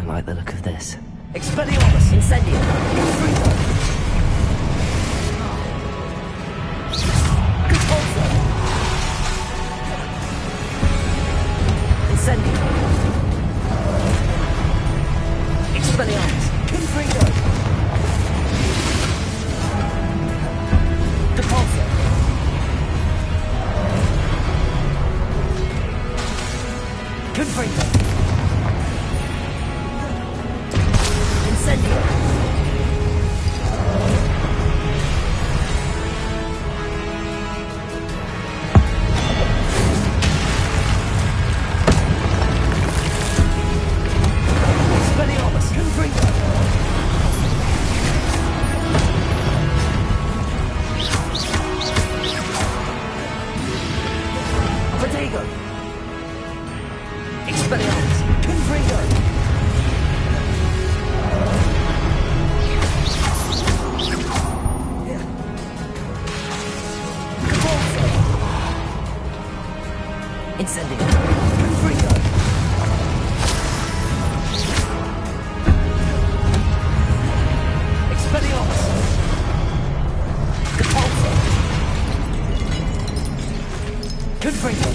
Don't like the look of this.
Expelliarmus! Incendio! Confringo! Compulso! Incendio! Expelliarmus! Confringo! Compulso! Confringo! Incendio! Expelliarmus! Confringo! Protego! Expelliarmus! Confringo! Incendio. Confringo. Expelliarmus. Compulso. Confringo.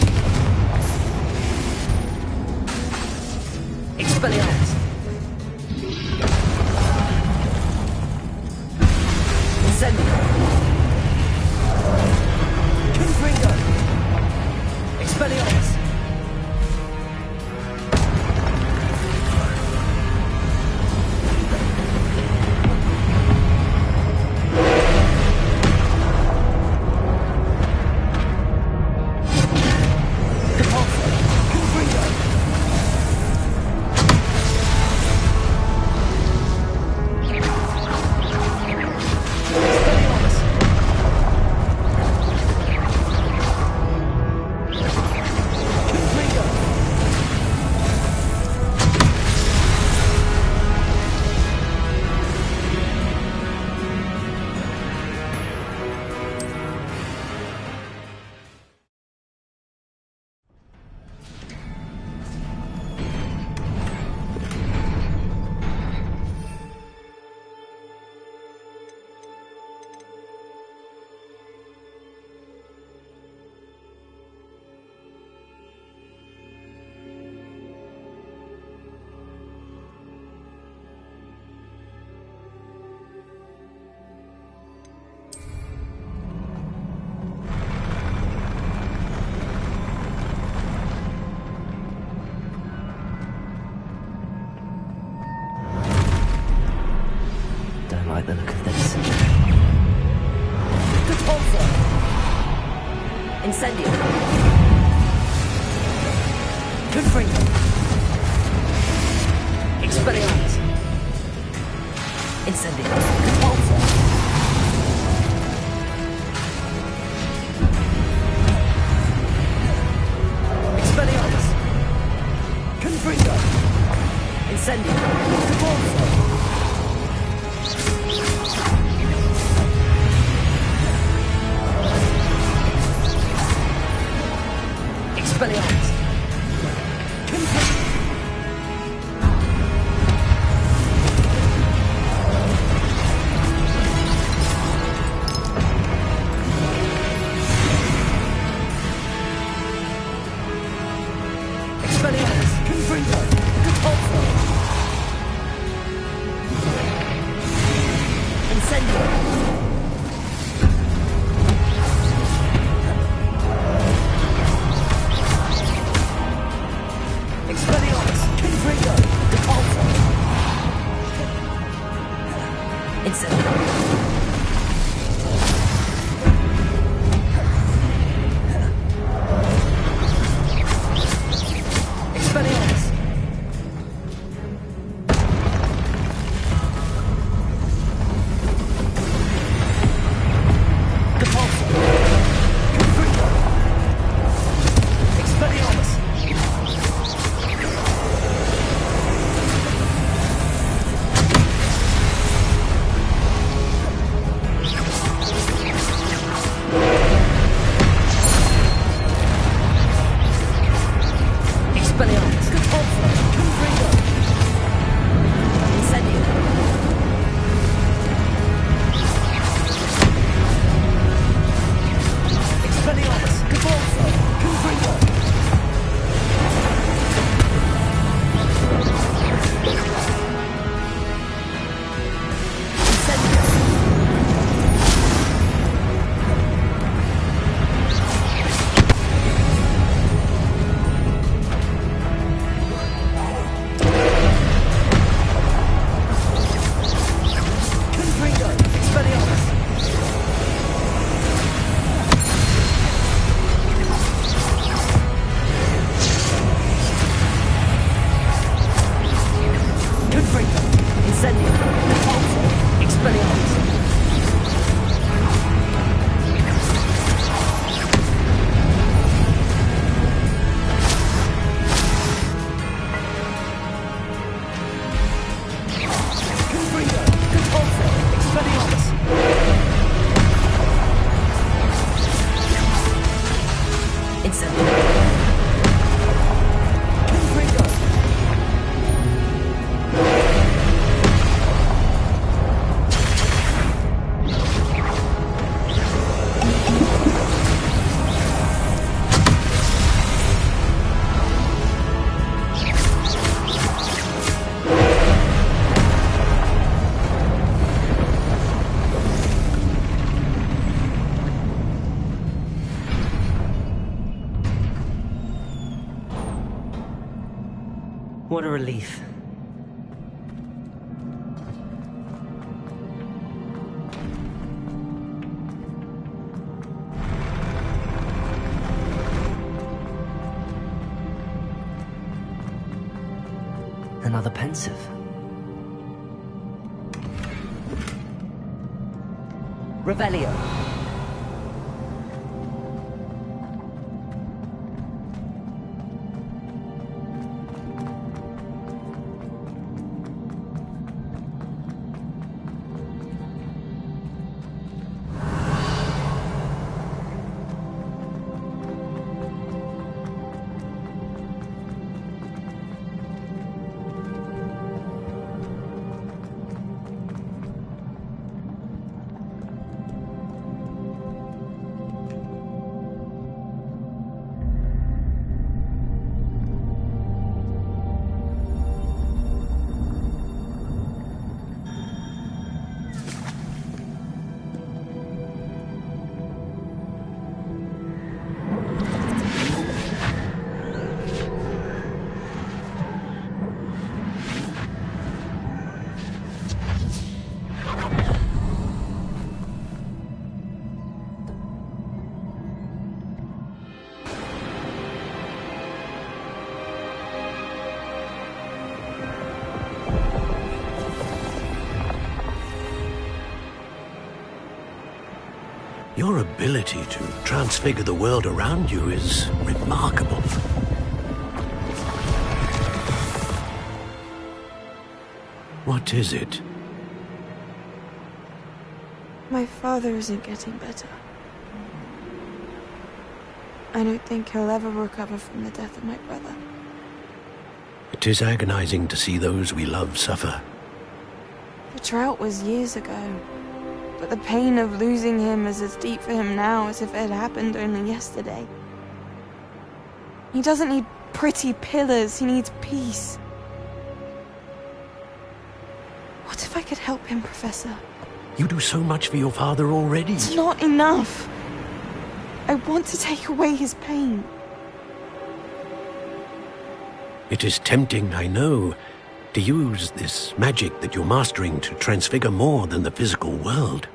Expelliarmus. Incendio. Confringo. Expelliarmus! Compulso! Confringo! Expelliarmus! Confringo!
Don't like the look of this.
Compulso! Incendio! Confringo! Expelliarmus! Incendio! Compulso! Expelliarmus! Confringo! Incendio! Compulso! Expelliarmus! Confringo! Expelliarmus! Confringo! Compulso! Incendio! Expelliarmus! Confringo! Compulso! Incendio! Expelliarmus!
What a relief. Another pensive.
Revelio.
Your ability to transfigure the world around you is remarkable. What is it?
My father isn't getting better. I don't think he'll ever recover from the death of my brother.
It is agonizing to see those we love suffer.
The drought was years ago, but the pain of losing him is as deep for him now as if it had happened only yesterday. He doesn't need pretty pillars, he needs peace. What if I could help him, Professor?
You do so much for your father already.
It's not enough. I want to take away his pain.
It is tempting, I know, to use this magic that you're mastering to transfigure more than the physical world.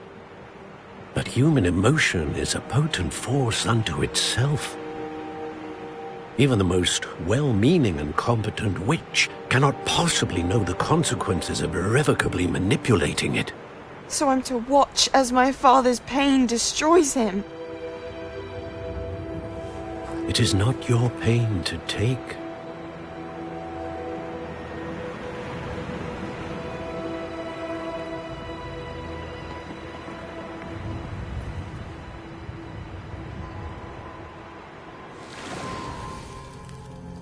But human emotion is a potent force unto itself. Even the most well-meaning and competent witch cannot possibly know the consequences of irrevocably manipulating it.
So I'm to watch as my father's pain destroys him.
It is not your pain to take.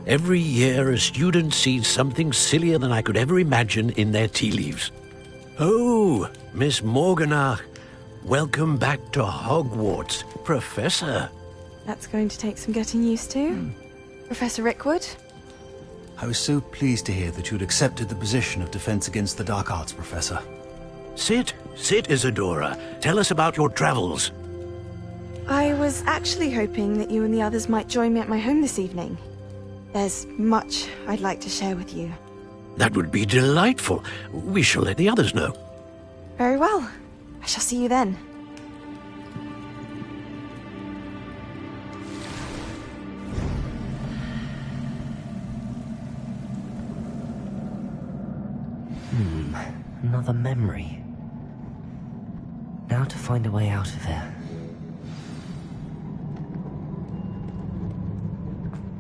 Every year, a student sees something sillier than I could ever imagine in their tea leaves. Oh, Miss Morganach, welcome back to Hogwarts, Professor.
That's going to take some getting used to. Professor Rickwood?
I was so pleased to hear that you'd accepted the position of Defense Against the Dark Arts, Professor.
Sit, Isadora. Tell us about your travels.
I was actually hoping that you and the others might join me at my home this evening. There's much I'd like to share with you.
That would be delightful. We shall let the others know.
Very well. I shall see you then.
Another memory. Now to find a way out of here.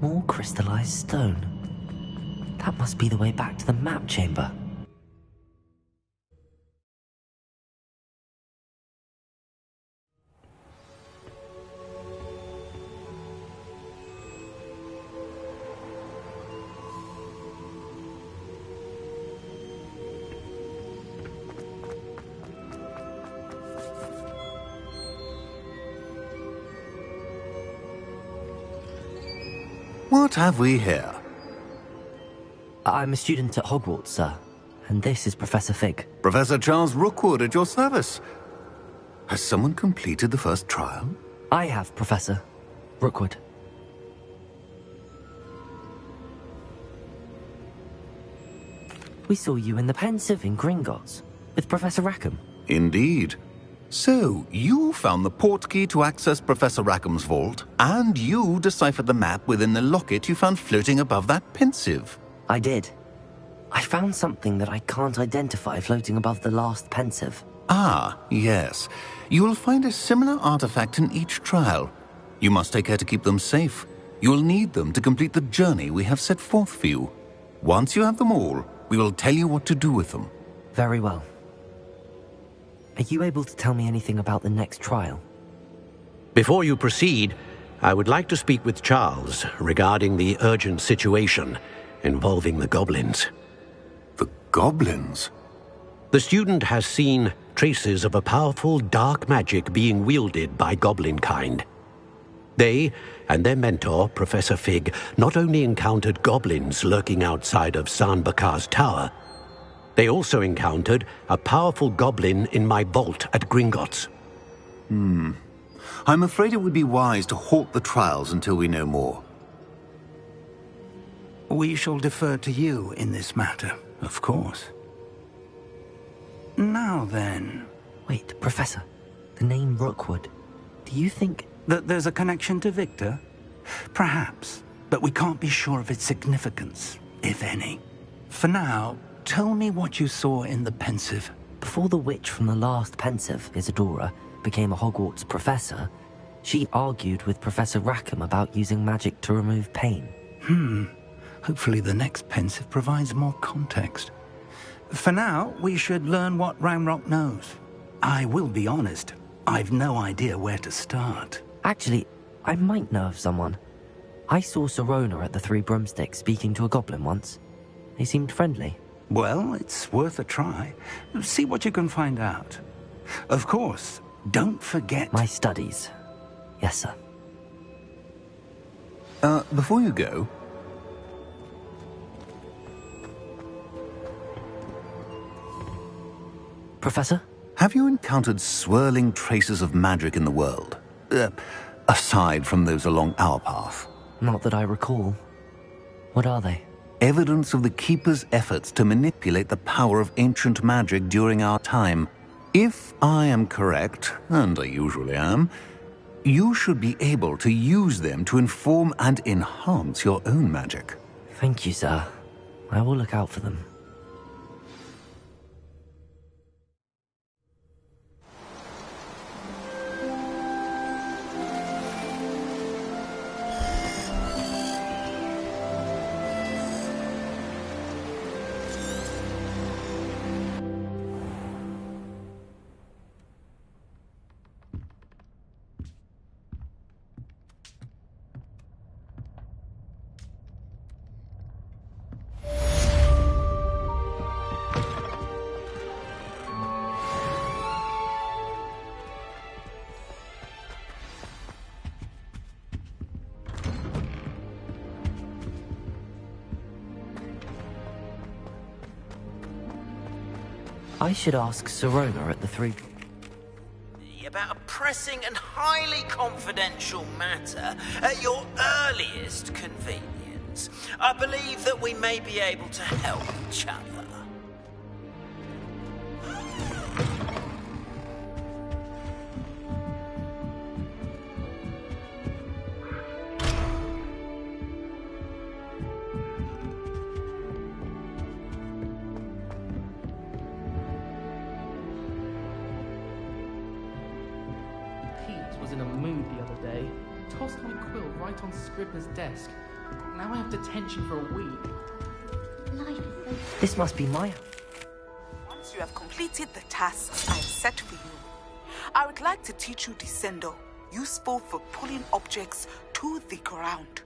More crystallized stone. That must be the way back to the map chamber.
What have we here?
I'm a student at Hogwarts, sir. And this is Professor Fig.
Professor Charles Rookwood at your service. Has someone completed the first trial?
I have, Professor Rookwood. We saw you in the Pensive in Gringotts with Professor Rackham.
Indeed. So, you found the portkey to access Professor Rackham's vault, and you deciphered the map within the locket you found floating above that Pensive.
I did. I found something that I can't identify floating above the last Pensive.
Ah, yes. You will find a similar artifact in each trial. You must take care to keep them safe. You will need them to complete the journey we have set forth for you. Once you have them all, we will tell you what to do with them.
Very well. Are you able to tell me anything about the next trial?
Before you proceed, I would like to speak with Charles regarding the urgent situation involving the goblins.
The goblins?
The student has seen traces of a powerful dark magic being wielded by goblin kind. They and their mentor, Professor Fig, not only encountered goblins lurking outside of San Bakar's tower, they also encountered a powerful goblin in my vault at Gringotts.
I'm afraid it would be wise to halt the trials until we know more.
We shall defer to you in this matter, of course. Now then...
Wait, Professor. The name Rookwood. Do you think...
that there's a connection to Victor? Perhaps, but we can't be sure of its significance, if any. For now, tell me what you saw in the Pensive.
Before the witch from the last Pensive, Isadora, became a Hogwarts professor, she argued with Professor Rackham about using magic to remove pain.
Hopefully the next Pensive provides more context. For now, we should learn what Ranrock knows. I will be honest, I've no idea where to start.
Actually, I might know of someone. I saw Sirona at the Three Broomsticks speaking to a goblin once. They seemed friendly.
Well, it's worth a try. See what you can find out. Of course, don't forget...
My studies. Yes, sir.
Before you go...
Professor?
Have you encountered swirling traces of magic in the world? Aside from those along our path?
Not that I recall. What are they?
Evidence of the Keeper's efforts to manipulate the power of ancient magic during our time. If I am correct, and I usually am, you should be able to use them to inform and enhance your own magic.
Thank you, sir. I will look out for them. I should ask Sirona at the Three...
About a pressing and highly confidential matter at your earliest convenience. I believe that we may be able to help each other.
Tossed my quill right on Scribner's desk. Now I have detention for a week.
This must be my...
Once you have completed the tasks I have set for you, I would like to teach you Descendo, useful for pulling objects to the ground.